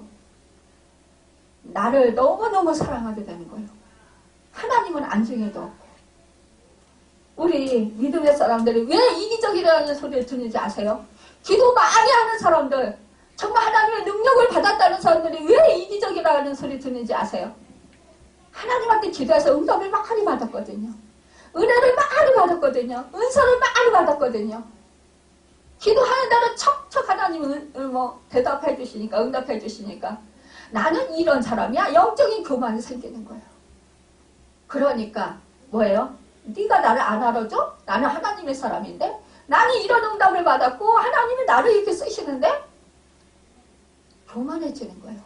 나를 너무너무 사랑하게 되는 거예요. 하나님은 안중에도 없고. 우리 믿음의 사람들이 왜 이기적이라는 소리를 듣는지 아세요? 기도 많이 하는 사람들, 정말 하나님의 능력을 받았다는 사람들이 왜 이기적이라는 소리 듣는지 아세요? 하나님한테 기도해서 응답을 많이 받았거든요. 은혜를 많이 받았거든요. 은사를 많이 받았거든요. 기도하는 대로 척척 하나님은 대답해 주시니까, 응답해 주시니까 나는 이런 사람이야. 영적인 교만이 생기는 거예요. 그러니까 뭐예요? 네가 나를 안 알아줘? 나는 하나님의 사람인데? 나는 이런 응답을 받았고 하나님이 나를 이렇게 쓰시는데? 교만해지는 거예요.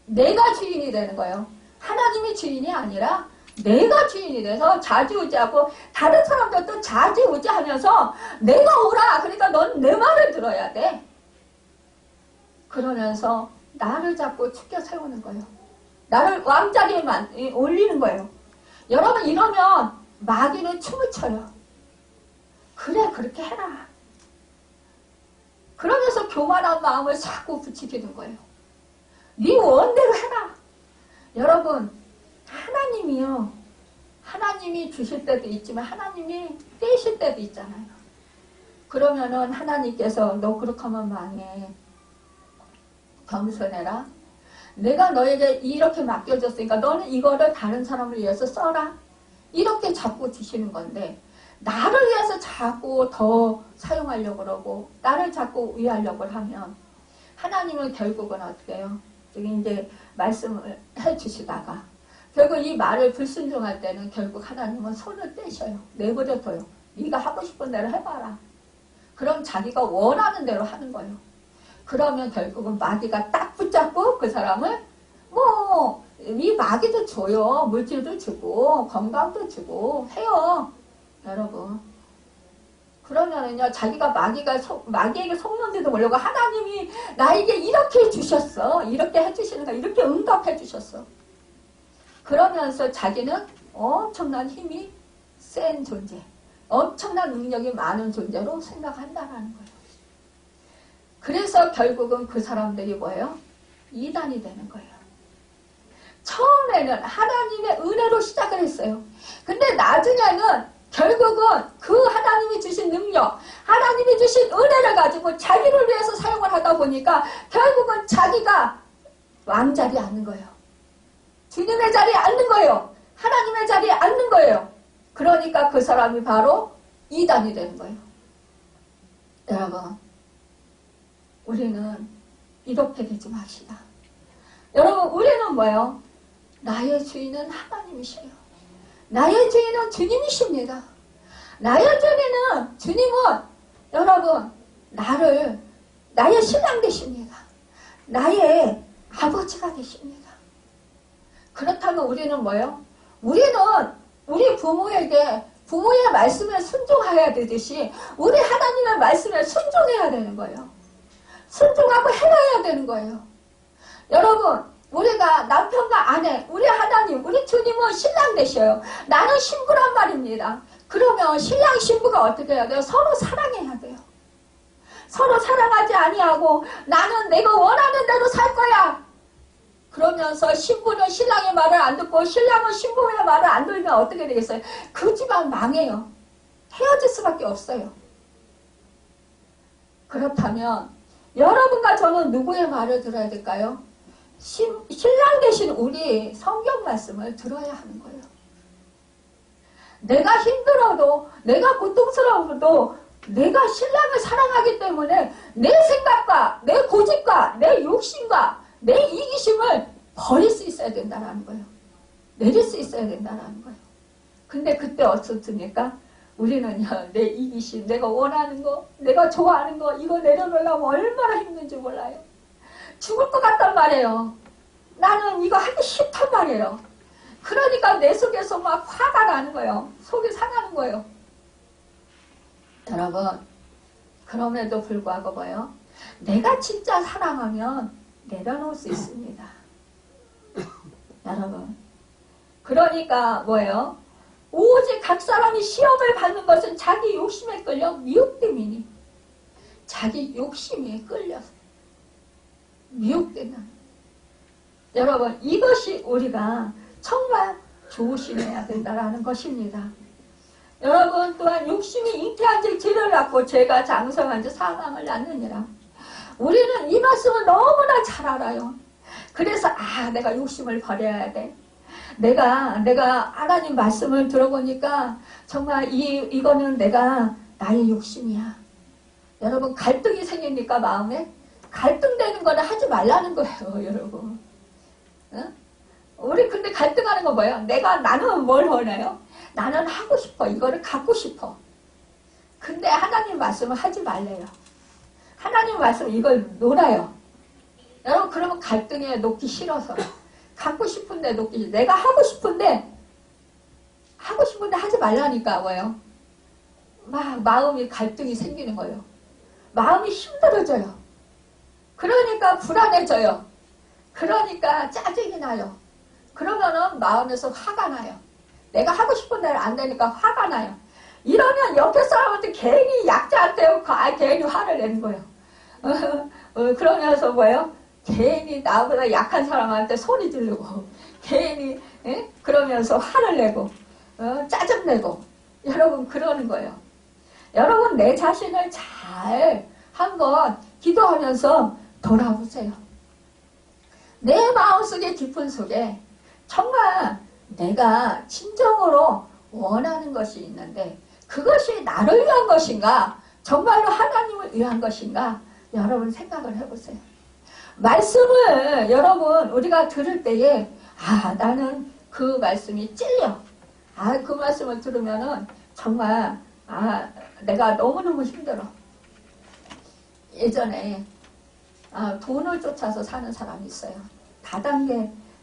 내가 주인이 되는 거예요. 하나님이 주인이 아니라 내가 주인이 돼서 좌지우지하고 다른 사람들도 좌지우지하면서 내가 오라. 그러니까 넌 내 말을 들어야 돼. 그러면서 나를 잡고 축켜 세우는 거예요. 나를 왕자리에 올리는 거예요. 여러분 이러면 마귀는 춤을 춰요. 그래 그렇게 해라. 그러면서 교만한 마음을 자꾸 부추기는 거예요. 네 원대로 해라. 여러분 하나님이요. 하나님이 주실 때도 있지만 하나님이 떼실 때도 있잖아요. 그러면은 하나님께서 너 그렇게 하면 망해. 겸손해라. 내가 너에게 이렇게 맡겨줬으니까 너는 이거를 다른 사람을 위해서 써라. 이렇게 자꾸 주시는 건데 나를 위해서 자꾸 더 사용하려고 그러고 나를 자꾸 위하려고 하면 하나님은 결국은 어떻게 해요? 여기 이제 말씀을 해주시다가 결국 이 말을 불순종할 때는 결국 하나님은 손을 떼셔요. 내버려둬요. 네가 하고 싶은 대로 해봐라. 그럼 자기가 원하는 대로 하는 거예요. 그러면 결국은 마귀가 딱 붙잡고 그 사람을 이 마귀도 줘요. 물질도 주고 건강도 주고 해요. 여러분. 그러면은요 자기가 마귀에게 속는지도 모르고 하나님이 나에게 이렇게 해주셨어. 이렇게 해주시는 거 이렇게 응답해 주셨어. 그러면서 자기는 엄청난 힘이 센 존재, 엄청난 능력이 많은 존재로 생각한다라는 거예요. 그래서 결국은 그 사람들이 뭐예요? 이단이 되는 거예요. 처음에는 하나님의 은혜로 시작을 했어요. 근데 나중에는 결국은 그 하나님이 주신 능력, 하나님이 주신 은혜를 가지고 자기를 위해서 사용을 하다 보니까 결국은 자기가 왕자리에 앉는 거예요. 주님의 자리에 앉는 거예요. 하나님의 자리에 앉는 거예요. 그러니까 그 사람이 바로 이단이 되는 거예요. 여러분, 우리는 이렇게 되지 맙시다. 여러분, 우리는 뭐예요? 나의 주인은 하나님이셔요. 나의 주인은 주님이십니다. 나의 주님은 여러분 나의 신랑 되십니다. 나의 아버지가 되십니다. 그렇다면 우리는 뭐예요? 우리는 우리 부모의 말씀에 순종해야 되듯이 우리 하나님의 말씀에 순종해야 되는 거예요. 순종하고 행해야 되는 거예요. 여러분 우리가 남편과 아내, 우리 하나님, 우리 주님은 신랑 되셔요. 나는 신부란 말입니다. 그러면 신랑 신부가 어떻게 해야 돼요? 서로 사랑해야 돼요. 서로 사랑하지 아니하고 나는 내가 원하는 대로 살 거야. 그러면서 신부는 신랑의 말을 안 듣고 신랑은 신부의 말을 안 들으면 어떻게 되겠어요? 그 집안 망해요. 헤어질 수밖에 없어요. 그렇다면 여러분과 저는 누구의 말을 들어야 될까요? 신랑 되신 우리 성경 말씀을 들어야 하는 거예요. 내가 힘들어도 내가 고통스러워도 내가 신랑을 사랑하기 때문에 내 생각과 내 고집과 내 욕심과 내 이기심을 버릴 수 있어야 된다는 거예요. 내릴 수 있어야 된다는 거예요. 근데 그때 어떻습니까? 우리는요, 내 이기심, 내가 원하는 거, 내가 좋아하는 거 이거 내려놓으려면 얼마나 힘든지 몰라요. 죽을 것 같단 말이에요. 나는 이거 하기 싫단 말이에요. 그러니까 내 속에서 막 화가 나는 거예요. 속이 상하는 거예요. 여러분, 그럼에도 불구하고 뭐예요? 내가 진짜 사랑하면 내려놓을 수 있습니다. 여러분, 그러니까 뭐예요? 오직 각 사람이 시험을 받는 것은 자기 욕심에 끌려 미혹됨이니 자기 욕심에 끌려서 미혹되는 여러분 이것이 우리가 정말 조심해야 된다는 것입니다. 여러분 또한 욕심이 잉태한 지 죄를 낳고 죄가 장성한 지 사망을 낳느니라. 우리는 이 말씀을 너무나 잘 알아요. 그래서 내가 욕심을 버려야 돼. 내가 하나님 말씀을 들어보니까 정말 이거는 나의 욕심이야. 여러분 갈등이 생기니까 마음에 갈등되는 거는 하지 말라는 거예요, 여러분. 응? 우리 근데 갈등하는 거 뭐예요? 나는 뭘 원해요? 나는 하고 싶어. 이거를 갖고 싶어. 근데 하나님 말씀을 하지 말래요. 하나님 말씀 이걸 놀아요. 여러분 그러면 갈등에 놓기 싫어서 갖고 싶은데 놓기 싫어. 내가 하고 싶은데 하지 말라니까 뭐예요? 막 마음이 갈등이 생기는 거예요. 마음이 힘들어져요. 그러니까 불안해져요. 그러니까 짜증이 나요. 그러면은 마음에서 화가 나요. 내가 하고 싶은 대로 안 되니까 화가 나요. 이러면 옆에 사람한테 괜히 약자한테 괜히 화를 내는 거예요. 그러면서 뭐예요? 괜히 나보다 약한 사람한테 소리 지르고 괜히 그러면서 화를 내고 짜증내고 여러분 그러는 거예요. 여러분 내 자신을 잘 한번 기도하면서 돌아보세요. 내 마음속에 깊은 속에 정말 내가 진정으로 원하는 것이 있는데 그것이 나를 위한 것인가 정말로 하나님을 위한 것인가 여러분 생각을 해보세요. 말씀을 여러분 우리가 들을 때에 나는 그 말씀이 찔려. 그 말씀을 들으면은 정말 내가 너무너무 힘들어. 예전에 돈을 쫓아서 사는 사람이 있어요.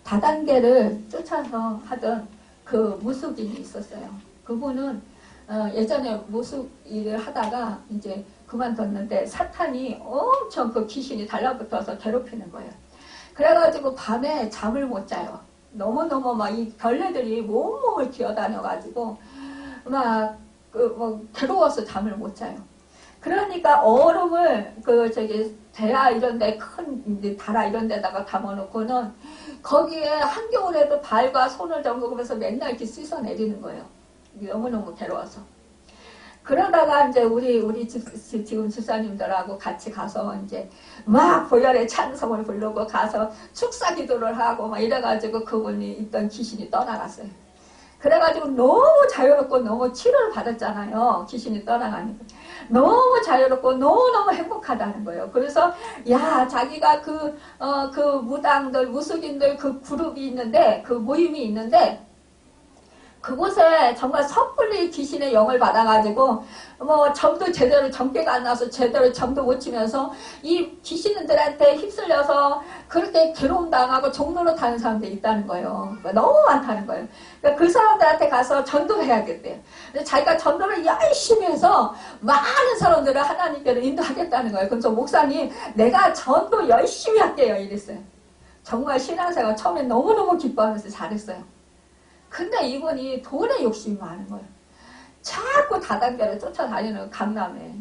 다단계를 쫓아서 하던 그 무속인이 있었어요. 그분은 예전에 무속 일을 하다가 이제 그만뒀는데 사탄이 엄청 그 귀신이 달라붙어서 괴롭히는 거예요. 그래가지고 밤에 잠을 못 자요. 너무너무 막 이 벌레들이 몸을 기어다녀가지고 막 괴로워서 잠을 못 자요. 그러니까 얼음을 대야 이런데 큰 다라 이런 데다가 담아놓고는 거기에 한겨울에도 발과 손을 담그면서 맨날 이렇게 씻어 내리는 거예요. 너무너무 괴로워서. 그러다가 이제 우리 지금 집사님들하고 같이 가서 이제 막 보혈의 찬송을 부르고 가서 축사 기도를 하고 막 이래가지고 그분이 있던 귀신이 떠나갔어요. 그래가지고 너무 자유롭고 너무 치료를 받았잖아요. 귀신이 떠나가니까. 너무 자유롭고 너무너무 행복하다는 거예요. 그래서 자기가 그 무당들, 무속인들 그 그룹이 있는데 그 모임이 있는데 그곳에 정말 섣불리 귀신의 영을 받아가지고 점도 제대로 정깨가 안 나서 제대로 점도 못 치면서 이 귀신들한테 휩쓸려서 그렇게 괴로움 당하고 종로로 다는 사람들이 있다는 거예요. 너무 많다는 거예요. 그러니까 그 사람들한테 가서 전도를 해야겠대요. 자기가 전도를 열심히 해서 많은 사람들을 하나님께로 인도하겠다는 거예요. 그래서 목사님 내가 전도 열심히 할게요 이랬어요. 정말 신앙생활 처음에 너무너무 기뻐하면서 잘했어요. 근데 이분이 돈에 욕심이 많은 거예요. 자꾸 다단계를 쫓아다니는 강남에.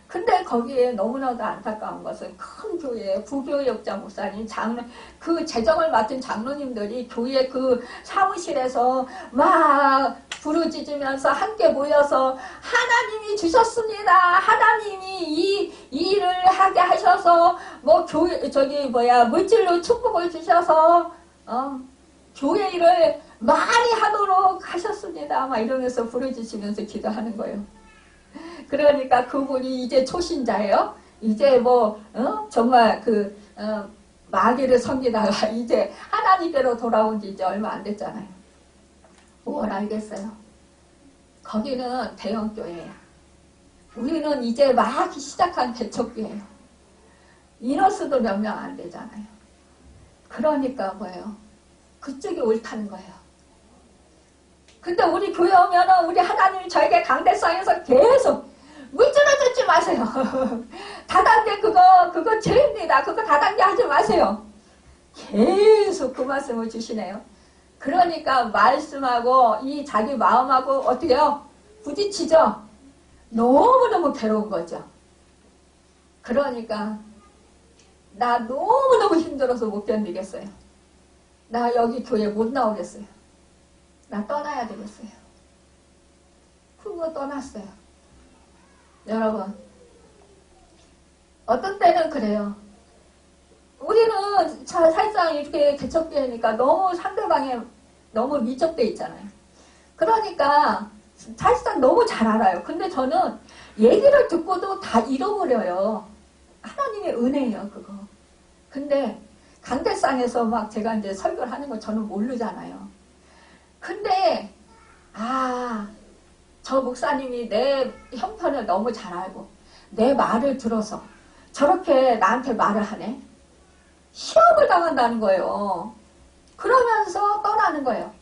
근데 거기에 너무나도 안타까운 것은 큰 교회, 부교역자 목사님, 그 재정을 맡은 장로님들이 교회 그 사무실에서 막 부르짖으면서 함께 모여서 하나님이 주셨습니다. 하나님이 이 일을 하게 하셔서 물질로 축복을 주셔서 교회 일을 많이 하도록 하셨습니다. 막 이러면서 부르짖으면서 기도하는 거예요. 그러니까 그분이 이제 초신자예요. 이제 정말 마귀를 섬기다가 이제 하나님께로 돌아온 지 이제 얼마 안 됐잖아요. 뭘 알겠어요? 거기는 대형교회예요. 우리는 이제 막 시작한 개척교회예요. 인원수도 몇 명 안 되잖아요. 그러니까 뭐예요? 그쪽이 옳다는 거예요. 근데 우리 교회 오면은 우리 하나님이 저에게 강대상에서 계속 물질을 쫓지 마세요. 다단계 그거 죄입니다. 그거 다단계 하지 마세요. 계속 그 말씀을 주시네요. 그러니까 말씀하고 이 자기 마음하고 어떻게 해요? 부딪히죠? 너무너무 괴로운 거죠. 그러니까 나 너무너무 힘들어서 못 견디겠어요. 나 여기 교회 못 나오겠어요. 나 떠나야 되겠어요. 그거 떠났어요. 여러분 어떤 때는 그래요. 우리는 살짝 이렇게 개척되니까 너무 상대방에 너무 밀접돼 있잖아요. 그러니까 사실상 너무 잘 알아요. 근데 저는 얘기를 듣고도 다 잃어버려요. 하나님의 은혜예요 그거. 근데 강대상에서 막 제가 이제 설교를 하는 거 저는 모르잖아요. 근데 저 목사님이 내 형편을 너무 잘 알고 내 말을 들어서 저렇게 나한테 말을 하네. 시험을 당한다는 거예요. 그러면서 떠나는 거예요.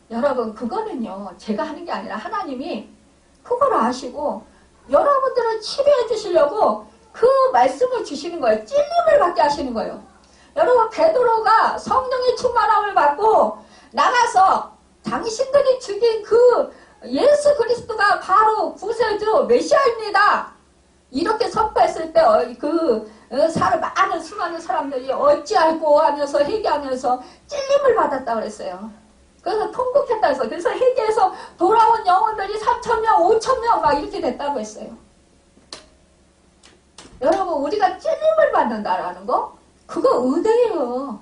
여러분 그거는요 제가 하는 게 아니라 하나님이 그걸 아시고 여러분들을 치료해 주시려고 그 말씀을 주시는 거예요. 찔림을 받게 하시는 거예요. 여러분 베드로가 성령의 충만함을 받고 나가서 당신들이 죽인 그 예수 그리스도가 바로 구세주 메시아입니다. 이렇게 선포했을 때 많은 수많은 사람들이 어찌알고 하면서 회개하면서 찔림을 받았다고 그랬어요. 그래서 통곡했다 해서 그래서 회개해서 돌아온 영혼들이 3,000명, 5,000명 막 이렇게 됐다고 했어요. 여러분 우리가 찔림을 받는다라는 거 그거 은혜예요.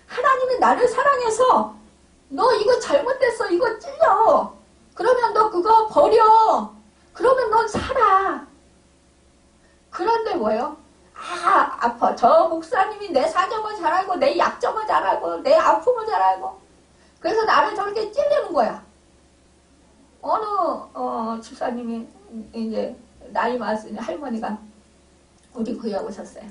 하나님이 나를 사랑해서 너 이거 잘못됐어 이거 찔려 그러면 너 그거 버려 그러면 넌 살아. 그런데 뭐예요? 아파. 저 목사님이 내 사정을 잘 알고 내 약점을 잘 알고 내 아픔을 잘 알고 그래서 나를 저렇게 찔리는 거야. 어느 집사님이 이제 나이 많으신 할머니가 우리 구역에 오셨어요.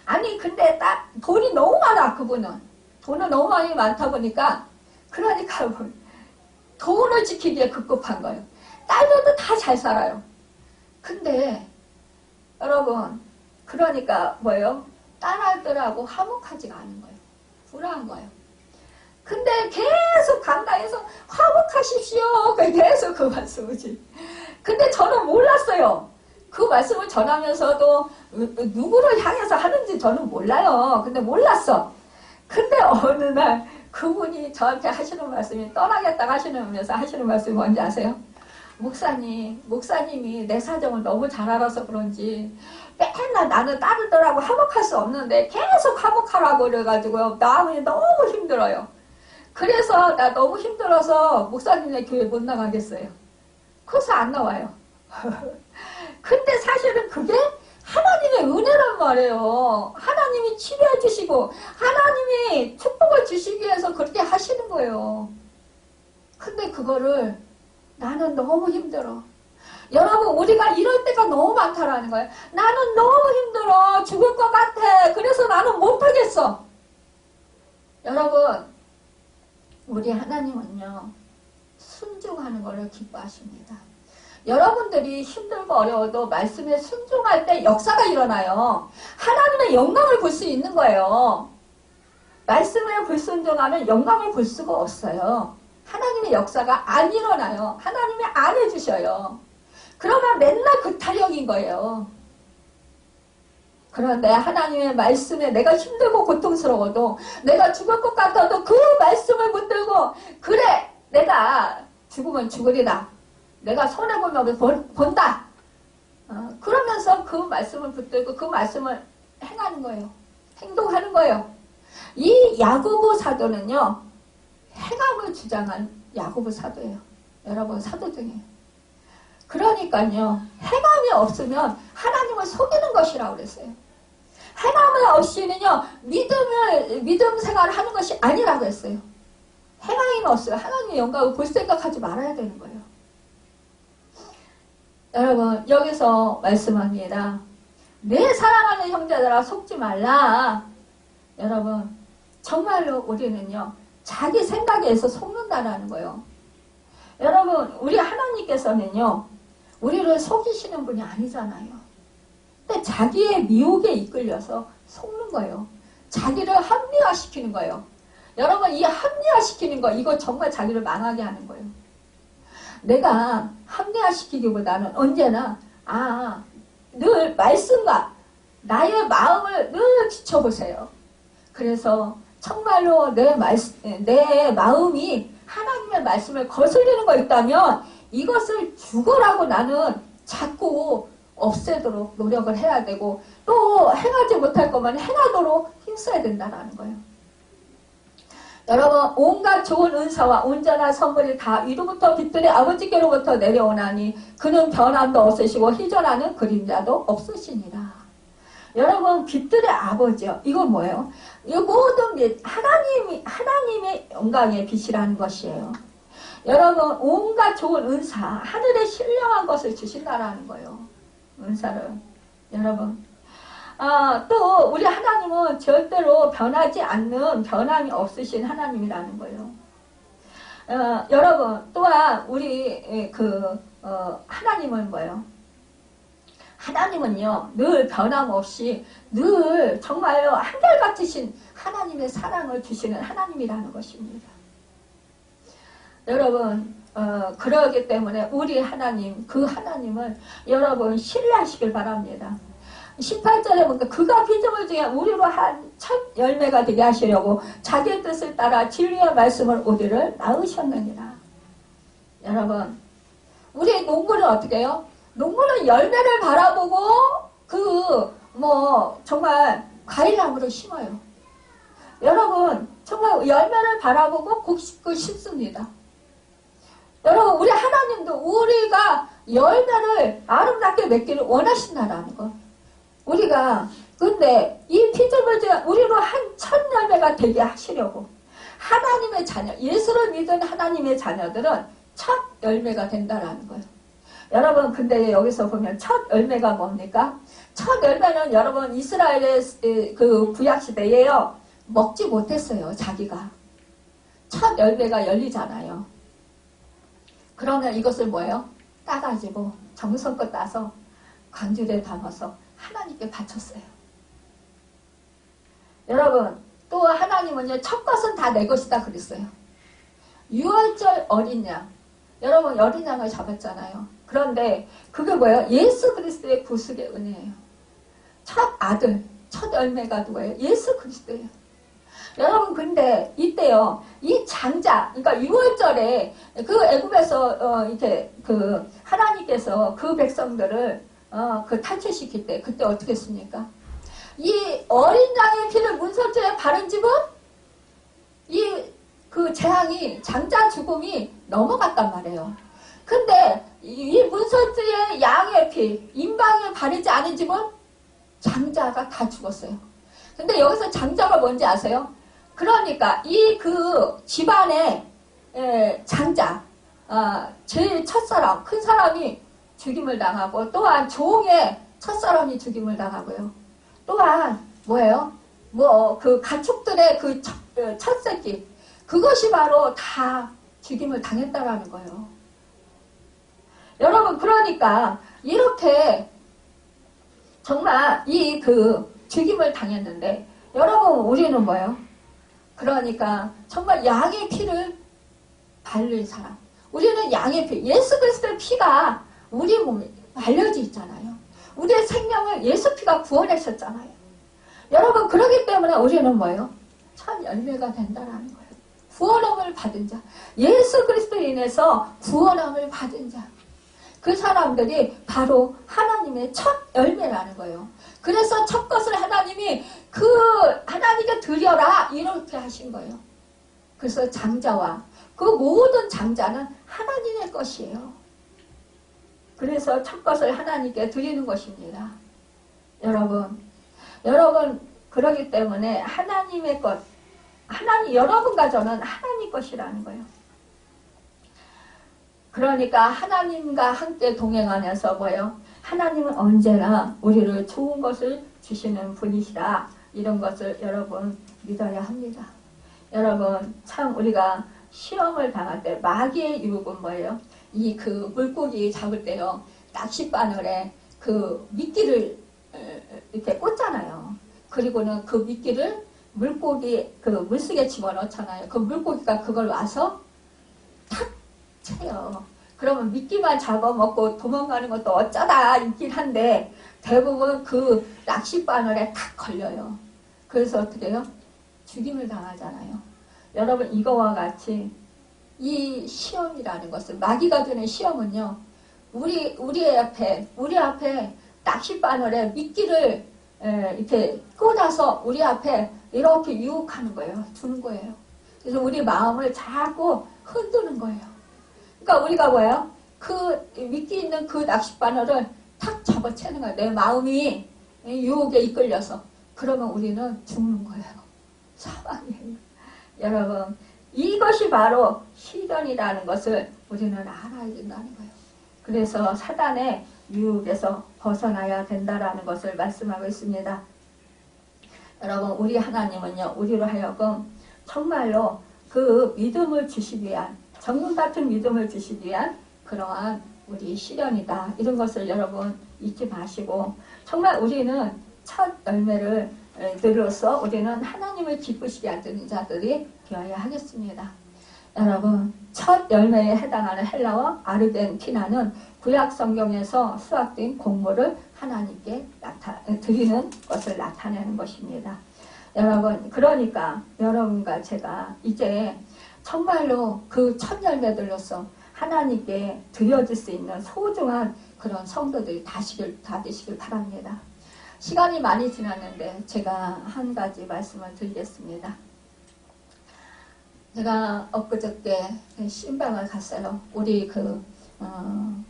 아니 근데 돈이 너무 많아. 그분은 돈을 너무 많이 많다 보니까 그러니까 돈을 지키기에 급급한 거예요. 딸들도 다 잘 살아요. 근데 여러분 그러니까 뭐예요? 딸아들하고 화목하지가 않은 거예요. 불안한 거예요. 근데 계속 강당에서 화목하십시오. 계속 그 말씀이지. 근데 저는 몰랐어요. 그 말씀을 전하면서도 누구를 향해서 하는지 저는 몰라요. 근데 몰랐어. 근데 어느 날 그분이 저한테 하시는 말씀이 떠나겠다고 하시면서 하시는 말씀이 뭔지 아세요? 목사님이 내 사정을 너무 잘 알아서 그런지 맨날 나는 딸들하고 화목할 수 없는데 계속 화목하라고 그래가지고 마음이 너무 힘들어요. 그래서 나 너무 힘들어서 목사님네 교회 못 나가겠어요. 그래서 안 나와요. 근데 사실은 그게 하나님의 은혜란 말이에요. 하나님이 치료해 주시고 하나님이 축복을 주시기 위해서 그렇게 하시는 거예요. 근데 그거를 나는 너무 힘들어. 여러분 우리가 이럴 때가 너무 많다라는 거예요. 나는 너무 힘들어. 죽을 것 같아. 그래서 나는 못하겠어. 여러분 우리 하나님은요 순종하는 것을 기뻐하십니다. 여러분들이 힘들고 어려워도 말씀에 순종할 때 역사가 일어나요. 하나님의 영광을 볼 수 있는 거예요. 말씀에 불순종하면 영광을 볼 수가 없어요. 하나님의 역사가 안 일어나요. 하나님이 안 해주셔요. 그러면 맨날 그 타령인 거예요. 그런데 하나님의 말씀에 내가 힘들고 고통스러워도 내가 죽을 것 같아도 그 말씀을 붙들고 그래 내가 죽으면 죽으리라. 내가 손해보면 본다. 그러면서 그 말씀을 붙들고 그 말씀을 행하는 거예요. 행동하는 거예요. 이 야고보 사도는요. 행함을 주장한 야고보 사도예요. 여러분 사도 중에. 그러니까요. 행함이 없으면 하나님을 속이는 것이라고 그랬어요. 행함이 없이는요. 믿음 생활을 하는 것이 아니라고 했어요. 행함이 없어요. 하나님의 영광을 볼 생각하지 말아야 되는 거예요. 여러분 여기서 말씀합니다. 내 사랑하는 형제들아 속지 말라. 여러분 정말로 우리는요. 자기 생각에 의해서 속는다라는 거예요. 여러분 우리 하나님께서는요. 우리를 속이시는 분이 아니잖아요. 근데 자기의 미혹에 이끌려서 속는 거예요. 자기를 합리화시키는 거예요. 여러분 이 합리화시키는 거 이거 정말 자기를 망하게 하는 거예요. 내가 합리화시키기보다는 언제나 늘 말씀과 나의 마음을 늘 지켜보세요. 그래서 정말로 내 마음이 하나님의 말씀을 거슬리는 거 있다면 이것을 죽으라고 나는 자꾸 없애도록 노력을 해야 되고 또 행하지 못할 것만 행하도록 힘써야 된다는 거예요. 여러분 온갖 좋은 은사와 온전한 선물이 다 위로부터 빛들의 아버지께로부터 내려오나니 그는 변함도 없으시고 희전하는 그림자도 없으시니라. 여러분 빛들의 아버지요. 이건 뭐예요? 이 모든 빛 하나님의 영광의 빛이라는 것이에요. 여러분 온갖 좋은 은사 하늘의 신령한 것을 주신다라는 거예요. 은사를 여러분 또 우리 하나님은 절대로 변하지 않는 변함이 없으신 하나님이라는 거예요. 여러분 또한 우리 하나님은 뭐예요? 하나님은요 늘 변함없이 늘 정말로 한결같으신 하나님의 사랑을 주시는 하나님이라는 것입니다. 여러분 그러기 때문에 우리 하나님, 그 하나님을 여러분 신뢰하시길 바랍니다. 18절에 보니까 그가 빚음을 중에 우리로 한 첫 열매가 되게 하시려고 자기의 뜻을 따라 진리의 말씀을 우리를 낳으셨느니라. 여러분, 우리 농부는 어떻게 해요? 농부는 열매를 바라보고 정말 과일나무를 심어요. 여러분, 정말 열매를 바라보고 그 심습니다. 여러분, 우리 하나님도 우리가 열매를 아름답게 맺기를 원하신다라는 거. 우리가 근데 이 피조물 중에 우리로 한 첫 열매가 되게 하시려고 하나님의 자녀, 예수를 믿은 하나님의 자녀들은 첫 열매가 된다라는 거예요. 여러분, 근데 여기서 보면 첫 열매가 뭡니까? 첫 열매는 여러분 이스라엘의 그 구약시대에요. 먹지 못했어요, 자기가. 첫 열매가 열리잖아요. 그러면 이것을 뭐예요? 따가지고 정성껏 따서 광주리에 담아서 하나님께 바쳤어요. 여러분, 또 하나님은요, 첫 것은 다 내 것이다 그랬어요. 6월절 어린 양. 여러분, 어린 양을 잡았잖아요. 그런데 그게 뭐예요? 예수 그리스도의 구속의 은혜예요. 첫 아들, 첫 열매가 누구예요? 예수 그리스도예요. 여러분, 근데 이때요, 이 장자, 그러니까 6월절에 그 애굽에서 이렇게 하나님께서 그 백성들을 탈출시킬 때 그때 어떻게 했습니까? 이 어린 양의 피를 문설주에 바른 집은 그 재앙이 장자 죽음이 넘어갔단 말이에요. 근데 이 문설주의 양의 피, 임방에 바르지 않은 집은 장자가 다 죽었어요. 근데 여기서 장자가 뭔지 아세요? 그러니까 그 집안의 장자, 제일 첫사람, 큰 사람이 죽임을 당하고 또한 종의 첫사람이 죽임을 당하고요. 또한 뭐예요? 그 가축들의 그 첫 새끼, 그것이 바로 다 죽임을 당했다라는 거예요. 여러분, 그러니까 이렇게 정말 죽임을 당했는데, 여러분, 우리는 뭐예요? 그러니까 정말 양의 피를 바를 사람. 우리는 양의 피, 예수 그리스도의 피가 우리 몸에 발려져 있잖아요. 우리의 생명을 예수 피가 구원하셨잖아요. 여러분, 그러기 때문에 우리는 뭐예요? 첫 열매가 된다라는 거예요. 구원함을 받은 자, 예수 그리스도로 인해서 구원함을 받은 자, 그 사람들이 바로 하나님의 첫 열매라는 거예요. 그래서 첫 것을 하나님이 하나님께 드려라 이렇게 하신 거예요. 그래서 장자와 그 모든 장자는 하나님의 것이에요. 그래서 첫 것을 하나님께 드리는 것입니다. 여러분 그러기 때문에 하나님의 것, 여러분과 저는 하나님 것이라는 거예요. 그러니까 하나님과 함께 동행하면서 뭐예요? 하나님은 언제나 우리를 좋은 것을 주시는 분이시라, 이런 것을 여러분 믿어야 합니다. 여러분, 참 우리가 시험을 당할 때 마귀의 유혹은 뭐예요? 물고기 잡을 때요, 낚싯바늘에 미끼를 이렇게 꽂잖아요. 그리고는 그 미끼를 물고기 물속에 집어넣잖아요. 그 물고기가 그걸 와서 탁 채요. 그러면 미끼만 잡아먹고 도망가는 것도 어쩌다 있긴 한데 대부분 그 낚싯바늘에 탁 걸려요. 그래서 어떻게 해요? 죽임을 당하잖아요. 여러분, 이거와 같이 이 시험이라는 것은, 마귀가 주는 시험은요, 우리 앞에 낚싯바늘에 미끼를 이렇게 꽂아서 우리 앞에 이렇게 유혹하는 거예요. 주는 거예요. 그래서 우리 마음을 자꾸 흔드는 거예요. 그러니까 우리가 뭐예요? 미끼 있는 그 낚싯바늘을 탁 잡아채는 거예요. 내 마음이 유혹에 이끌려서. 그러면 우리는 죽는 거예요. 사망이에요. 여러분, 이것이 바로 시련이라는 것을 우리는 알아야 된다는 거예요. 그래서 사단의 유혹에서 벗어나야 된다라는 것을 말씀하고 있습니다. 여러분, 우리 하나님은요, 우리로 하여금 정말로 그 믿음을 주시기 위한, 정금 같은 믿음을 주시기 위한 그러한 우리 시련이다, 이런 것을 여러분 잊지 마시고, 정말 우리는 첫 열매를 들어서 우리는 하나님을 기쁘시게 하는 자들이 되어야 하겠습니다. 여러분, 첫 열매에 해당하는 헬라어 아르헨티나는 구약 성경에서 수확된 곡물을 하나님께 드리는 것을 나타내는 것입니다. 여러분, 그러니까 여러분과 제가 이제 정말로 그 첫 열매들로서 하나님께 드려질 수 있는 소중한 그런 성도들이 다 되시길 바랍니다. 시간이 많이 지났는데 제가 한 가지 말씀을 드리겠습니다. 제가 엊그저께 신방을 갔어요. 우리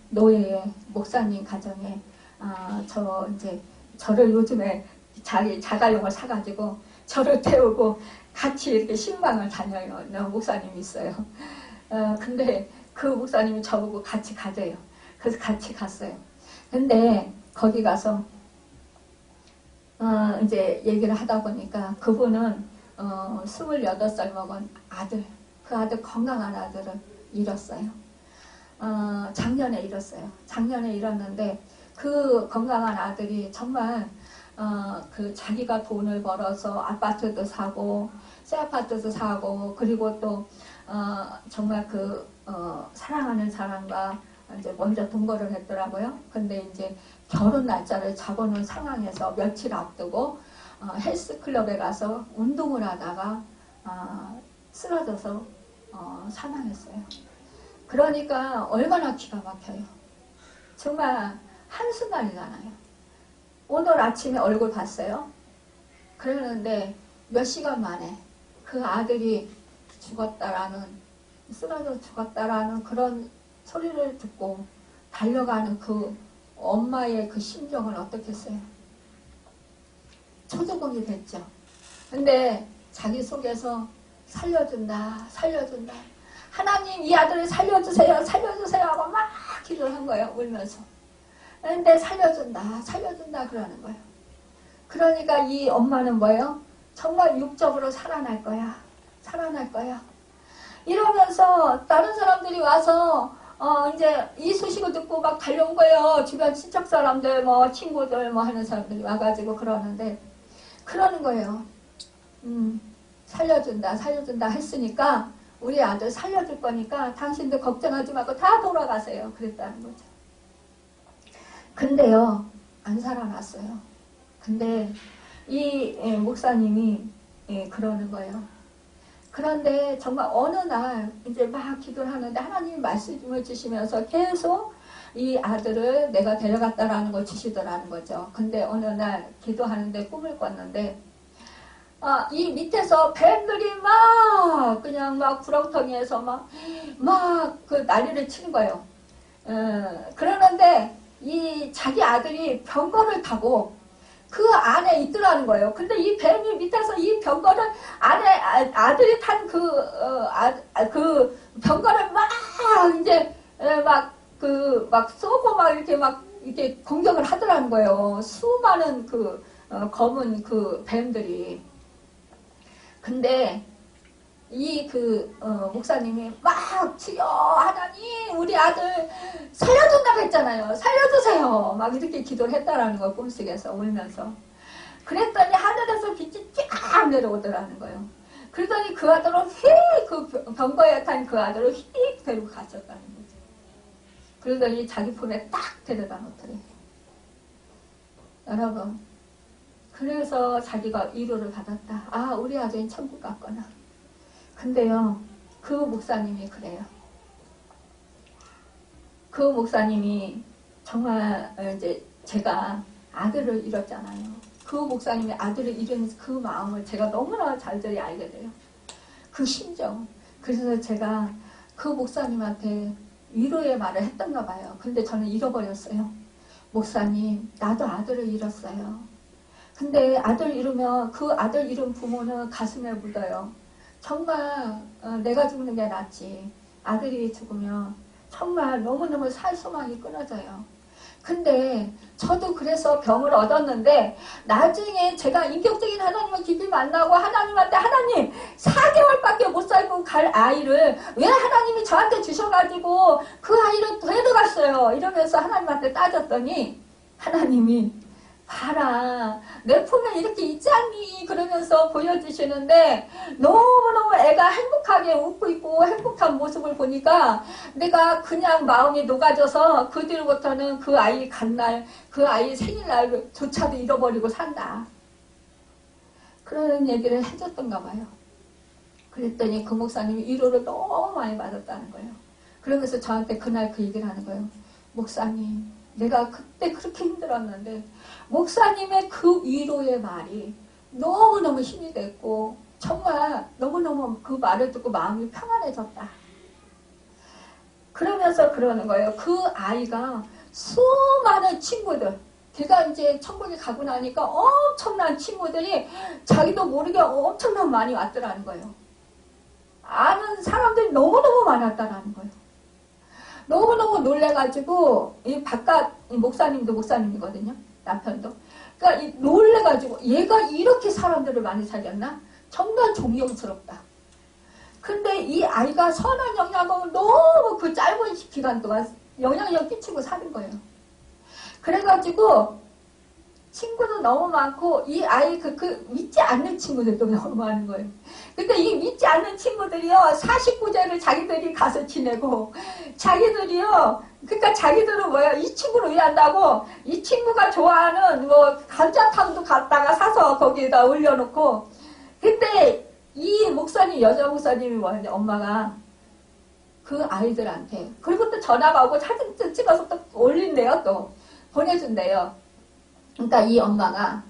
노예 목사님 가정에 저를 요즘에 자가용을 사가지고 저를 태우고 같이 이렇게 신방을 다녀요. 목사님이 있어요. 근데 그 목사님이 저보고 같이 가재요. 그래서 같이 갔어요. 근데 거기 가서 이제 얘기를 하다 보니까 그분은 28살 먹은 아들, 그 아들 건강한 아들을 잃었어요. 작년에 잃었어요. 작년에 잃었는데 그 건강한 아들이 정말 자기가 돈을 벌어서 아파트도 사고 새 아파트도 사고 그리고 또 정말 사랑하는 사람과 이제 먼저 동거를 했더라고요. 근데 이제 결혼 날짜를 잡아놓은 상황에서 며칠 앞두고 헬스클럽에 가서 운동을 하다가 쓰러져서 사망했어요. 그러니까 얼마나 기가 막혀요. 정말 한순간이잖아요. 오늘 아침에 얼굴 봤어요. 그러는데 몇 시간 만에 그 아들이 쓰러져 죽었다라는 그런 소리를 듣고 달려가는 그 엄마의 그 심정은 어떻겠어요? 초조공이 됐죠. 근데 자기 속에서 살려준다. 하나님 이 아들을 살려주세요 하고 막 기도를 한 거예요. 울면서. 근데 살려준다 그러는 거예요. 그러니까 이 엄마는 뭐예요? 정말 육적으로 살아날 거야. 이러면서 다른 사람들이 와서 이제 이 소식을 듣고 막 달려온 거예요. 주변 친척 사람들, 친구들, 하는 사람들이 와가지고 그러는 거예요. 살려준다 했으니까 우리 아들 살려줄 거니까 당신들 걱정하지 말고 다 돌아가세요. 그랬다는 거죠. 근데요, 안 살아났어요. 근데 이 목사님이 그러는 거예요. 그런데 정말 어느 날 이제 막 기도를 하는데 하나님이 말씀을 주시면서 계속 이 아들을 내가 데려갔다라는 걸 주시더라는 거죠. 근데 어느 날 기도하는데 꿈을 꿨는데 이 밑에서 뱀들이 그냥 구렁텅이에서 그 난리를 치는 거예요. 그러는데 이 자기 아들이 병거를 타고 그 안에 있더라는 거예요. 근데 이 뱀이 밑에서 이 병거를 안에 아들이 탄 그 병거를 이제 쏘고 이렇게 공격을 하더라는 거예요. 수많은 검은 뱀들이. 근데 이 목사님이 주여 하나님 우리 아들 살려준다고 했잖아요. 살려주세요. 이렇게 기도를 했다라는 거예요. 꿈속에서 울면서. 그랬더니 하늘에서 빛이 쫙 내려오더라는 거예요. 그러더니 그 아들은 병거에 탄 그 아들을 휙 데리고 갔었다는 거죠. 그러더니 자기 품에 딱 데려다 놓더래요. 여러분, 그래서 자기가 위로를 받았다. 우리 아들은 천국 갔구나. 근데요, 그 목사님이 그래요. 그 목사님이 정말 이제 제가 아들을 잃었잖아요. 그 목사님이 아들을 잃은 그 마음을 제가 너무나 잘들이 알게 돼요. 그 심정. 그래서 제가 그 목사님한테 위로의 말을 했던가 봐요. 근데 저는 잃어버렸어요. 목사님, 나도 아들을 잃었어요. 근데 아들 잃으면 그 아들 잃은 부모는 가슴에 묻어요. 정말 내가 죽는 게 낫지. 아들이 죽으면 정말 너무너무 살 소망이 끊어져요. 근데 저도 그래서 병을 얻었는데 나중에 제가 인격적인 하나님을 깊이 만나고 하나님한테 하나님 4개월밖에 못 살고 갈 아이를 왜 하나님이 저한테 주셔가지고 그 아이를 데려갔어요. 이러면서 하나님한테 따졌더니 하나님이 봐라, 내 품에 이렇게 있지 않니? 그러면서 보여주시는데 너무너무 애가 행복하게 웃고 있고 행복한 모습을 보니까 내가 그냥 마음이 녹아져서 그 뒤로부터는 그 아이 간날, 그 아이 생일날조차도 잃어버리고 산다. 그런 얘기를 해줬던가 봐요. 그랬더니 그 목사님이 위로를 너무 많이 받았다는 거예요. 그러면서 저한테 그날 그 얘기를 하는 거예요. 목사님, 내가 그때 그렇게 힘들었는데 목사님의 그 위로의 말이 너무너무 힘이 됐고 정말 너무너무 그 말을 듣고 마음이 평안해졌다. 그러면서 그러는 거예요. 그 아이가 수많은 친구들, 걔가 이제 천국에 가고 나니까 엄청난 친구들이 자기도 모르게 엄청나게 많이 왔더라는 거예요. 아는 사람들이 너무너무 많았다라는 거예요. 너무너무 놀래가지고 이 바깥 목사님도 목사님이거든요. 남편도. 그러니까 놀래가지고 얘가 이렇게 사람들을 많이 살렸나? 정말 존경스럽다. 근데 이 아이가 선한 영향을 너무 그 짧은 기간 동안 영향력 끼치고 사는 거예요. 그래가지고 친구도 너무 많고 이 아이 그 믿지 않는 친구들도 너무 많은 거예요. 근데 이 믿지 않는 친구들이요 49제를 자기들이 가서 지내고 자기들이요 그러니까 자기들은 뭐야 이 친구를 위한다고 이 친구가 좋아하는 뭐 감자탕도 갖다가 사서 거기에다 올려놓고 근데 이 목사님 여자 목사님이 뭐냐 엄마가 그 아이들한테 그리고 또 전화가 오고 사진 찍어서 또 올린대요 또 보내준대요. 그러니까 이 엄마가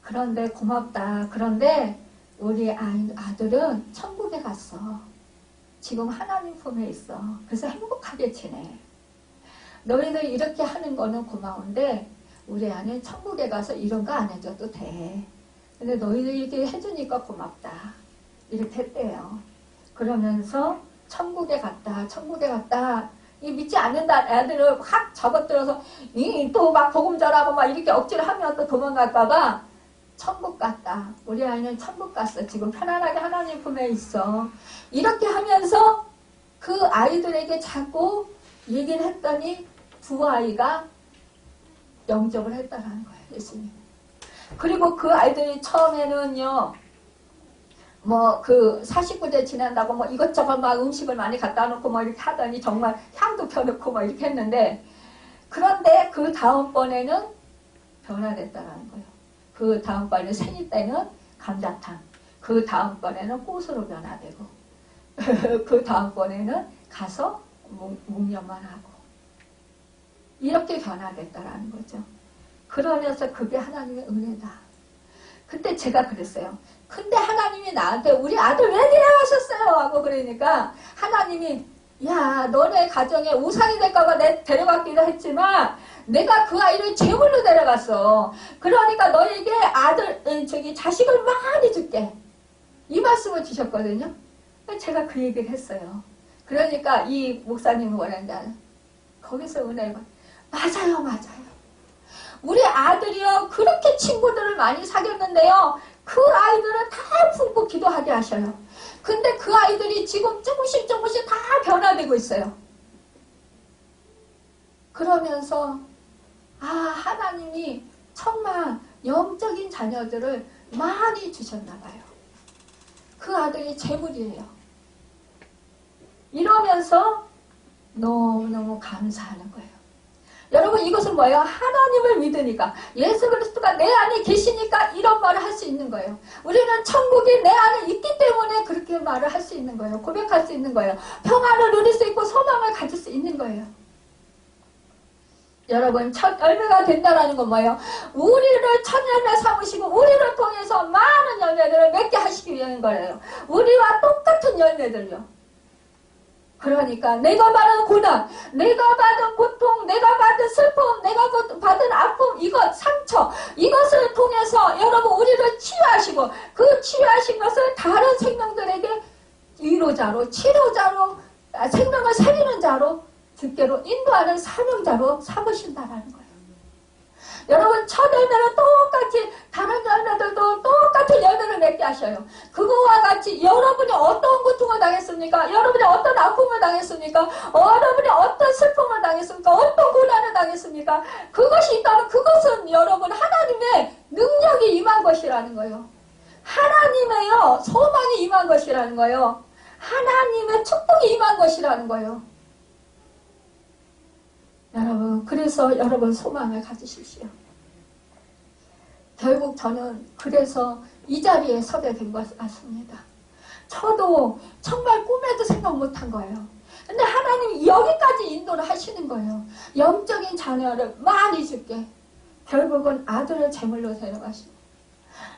그런데 고맙다. 그런데 우리 아들은 천국에 갔어. 지금 하나님 품에 있어. 그래서 행복하게 지내. 너희들 이렇게 하는 거는 고마운데 우리 아는 천국에 가서 이런 거 안 해줘도 돼. 근데 너희들 이렇게 해주니까 고맙다. 이렇게 했대요. 그러면서 천국에 갔다. 이 믿지 않는다 애들을 확 접어들어서 또 막 복음 전하고 막 이렇게 억지로 하면 또 도망갈까봐 천국 갔다. 우리 아이는 천국 갔어. 지금 편안하게 하나님 품에 있어. 이렇게 하면서 그 아이들에게 자꾸 얘기를 했더니 두 아이가 영접을 했다라는 거예요. 예수님. 그리고 그 아이들이 처음에는요. 뭐 그 49제 지낸다고 뭐 이것저것 막 음식을 많이 갖다 놓고 뭐 이렇게 하더니 정말 향도 펴놓고 막 이렇게 했는데 그런데 그 다음번에는 변화됐다라는 거예요. 그 다음번에 생일 때는 감자탕, 그 다음번에는 꽃으로 변화되고 그 다음번에는 가서 묵념만 하고 이렇게 변화됐다라는 거죠. 그러면서 그게 하나님의 은혜다. 그때 제가 그랬어요. 근데 하나님이 나한테 우리 아들 왜 데려가셨어요? 하고 그러니까 하나님이 야 너네 가정에 우상이 될까봐 내 데려갔기도 했지만 내가 그 아이를 제물로 데려갔어. 그러니까 너에게 자식을 많이 줄게. 이 말씀을 주셨거든요. 제가 그 얘기를 했어요. 그러니까 이 목사님은 뭐랬냐 거기서 은혜가 맞아요. 우리 아들이요 그렇게 친구들을 많이 사귀었는데요. 그 아이들은 다 품고 기도하게 하셔요. 근데 그 아이들이 지금 조금씩 다 변화되고 있어요. 그러면서 하나님이 정말 영적인 자녀들을 많이 주셨나 봐요. 그 아들이 재물이에요. 이러면서 너무너무 감사하는 거예요. 여러분 이것은 뭐예요? 하나님을 믿으니까 예수 그리스도가 내 안에 계시니까 이런 말을 할 수 있는 거예요. 우리는 천국이 내 안에 있기 때문에 그렇게 말을 할 수 있는 거예요. 고백할 수 있는 거예요. 평안을 누릴 수 있고 소망을 가질 수 있는 거예요. 여러분 첫 열매가 된다라는 건 뭐예요? 우리를 첫 열매 삼으시고 우리를 통해서 많은 열매들을 맺게 하시기 위한 거예요. 우리와 똑같은 열매들요. 그러니까 내가 받은 고난, 내가 받은 고통, 내가 받은 슬픔, 내가 받은 아픔, 이것 상처, 이것을 통해서 여러분 우리를 치유하시고 그 치유하신 것을 다른 생명들에게 위로자로, 치료자로, 생명을 살리는 자로 주께로 인도하는 사명자로 삼으신다라는 거예요. 여러분 첫 열매는 똑같이 다른 열매들도 똑같은 열매를 맺게 하셔요. 그거와 같이 여러분이 어떤 고통을 당했습니까? 여러분이 어떤 아픔을 당했습니까? 여러분이 어떤 슬픔을 당했습니까? 어떤 고난을 당했습니까? 그것이 있다면 그것은 여러분 하나님의 능력이 임한 것이라는 거예요. 하나님의요 소망이 임한 것이라는 거예요. 하나님의 축복이 임한 것이라는 거예요. 여러분, 그래서 여러분 소망을 가지십시오. 결국 저는 그래서 이 자리에 서게 된 것 같습니다. 저도 정말 꿈에도 생각 못한 거예요. 근데 하나님이 여기까지 인도를 하시는 거예요. 영적인 자녀를 많이 줄게. 결국은 아들을 제물로 데려가시고.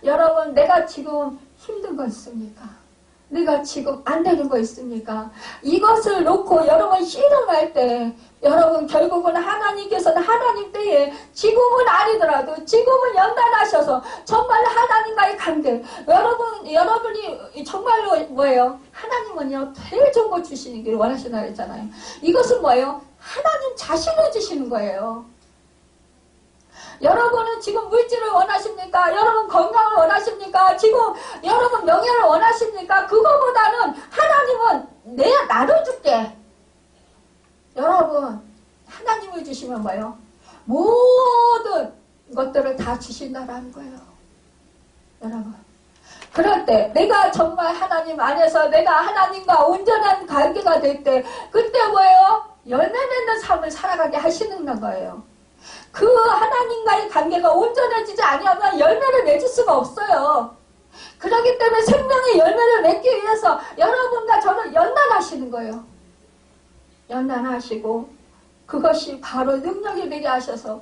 여러분, 내가 지금 힘든 거 있습니까? 내가 지금 안 되는 거 있습니까? 이것을 놓고 여러분 씨름할 때 여러분 결국은 하나님께서는 하나님 때에 지금은 아니더라도 지금은 연단하셔서 정말 하나님과의 관계 여러분이 정말로 뭐예요? 하나님은요 제일 좋은 거 주시는 게 원하시나 그랬잖아요. 이것은 뭐예요? 하나님 자신을 주시는 거예요. 여러분은 지금 물질을 원하십니까? 여러분 건강을 원하십니까? 지금 여러분 명예를 원하십니까? 그거보다는 하나님은 나를 줄게. 여러분 하나님을 주시면 뭐예요? 모든 것들을 다 주신다라는 거예요. 여러분 그럴 때 내가 정말 하나님 안에서 내가 하나님과 온전한 관계가 될 때 그때 뭐예요? 열매 맺는 삶을 살아가게 하시는 거예요. 그 하나님과의 관계가 온전해지지 아니하면 열매를 맺을 수가 없어요. 그렇기 때문에 생명의 열매를 맺기 위해서 여러분과 저를 연단하시는 거예요. 연단하시고 그것이 바로 능력이 되게 하셔서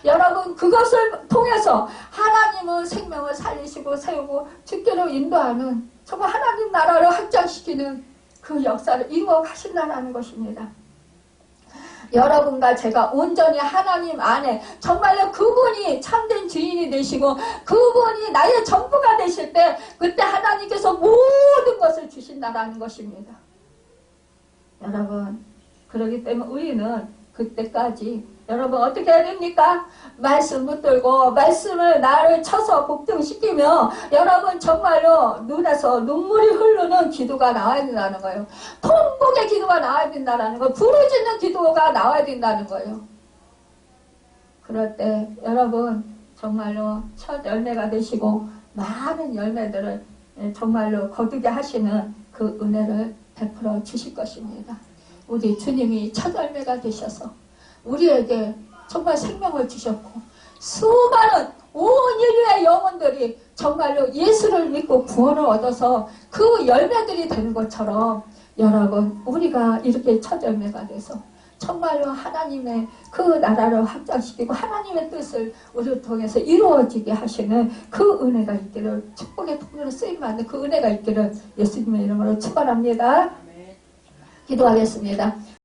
여러분 그것을 통해서 하나님은 생명을 살리시고 세우고 주께로 인도하는 정말 하나님 나라를 확장시키는 그 역사를 이루어 가신다는 것입니다. 여러분과 제가 온전히 하나님 안에 정말로 그분이 참된 주인이 되시고 그분이 나의 전부가 되실 때 그때 하나님께서 모든 것을 주신다라는 것입니다. 여러분 그렇기 때문에 우리는 그때까지 여러분 어떻게 해야 됩니까? 말씀 붙들고 말씀을 나를 쳐서 복종시키며 여러분 정말로 눈에서 눈물이 흐르는 기도가 나와야 된다는 거예요. 통곡의 기도가 나와야 된다는 거예요. 부르짖는 기도가 나와야 된다는 거예요. 그럴 때 여러분 정말로 첫 열매가 되시고 많은 열매들을 정말로 거두게 하시는 그 은혜를 베풀어 주실 것입니다. 우리 주님이 첫 열매가 되셔서 우리에게 정말 생명을 주셨고 수많은 온 인류의 영혼들이 정말로 예수를 믿고 구원을 얻어서 그 열매들이 되는 것처럼 여러분 우리가 이렇게 첫 열매가 돼서 정말로 하나님의 그 나라를 확장시키고 하나님의 뜻을 우리를 통해서 이루어지게 하시는 그 은혜가 있기를 축복의 통로로 쓰임받는 그 은혜가 있기를 예수님의 이름으로 축원합니다. 기도하겠습니다.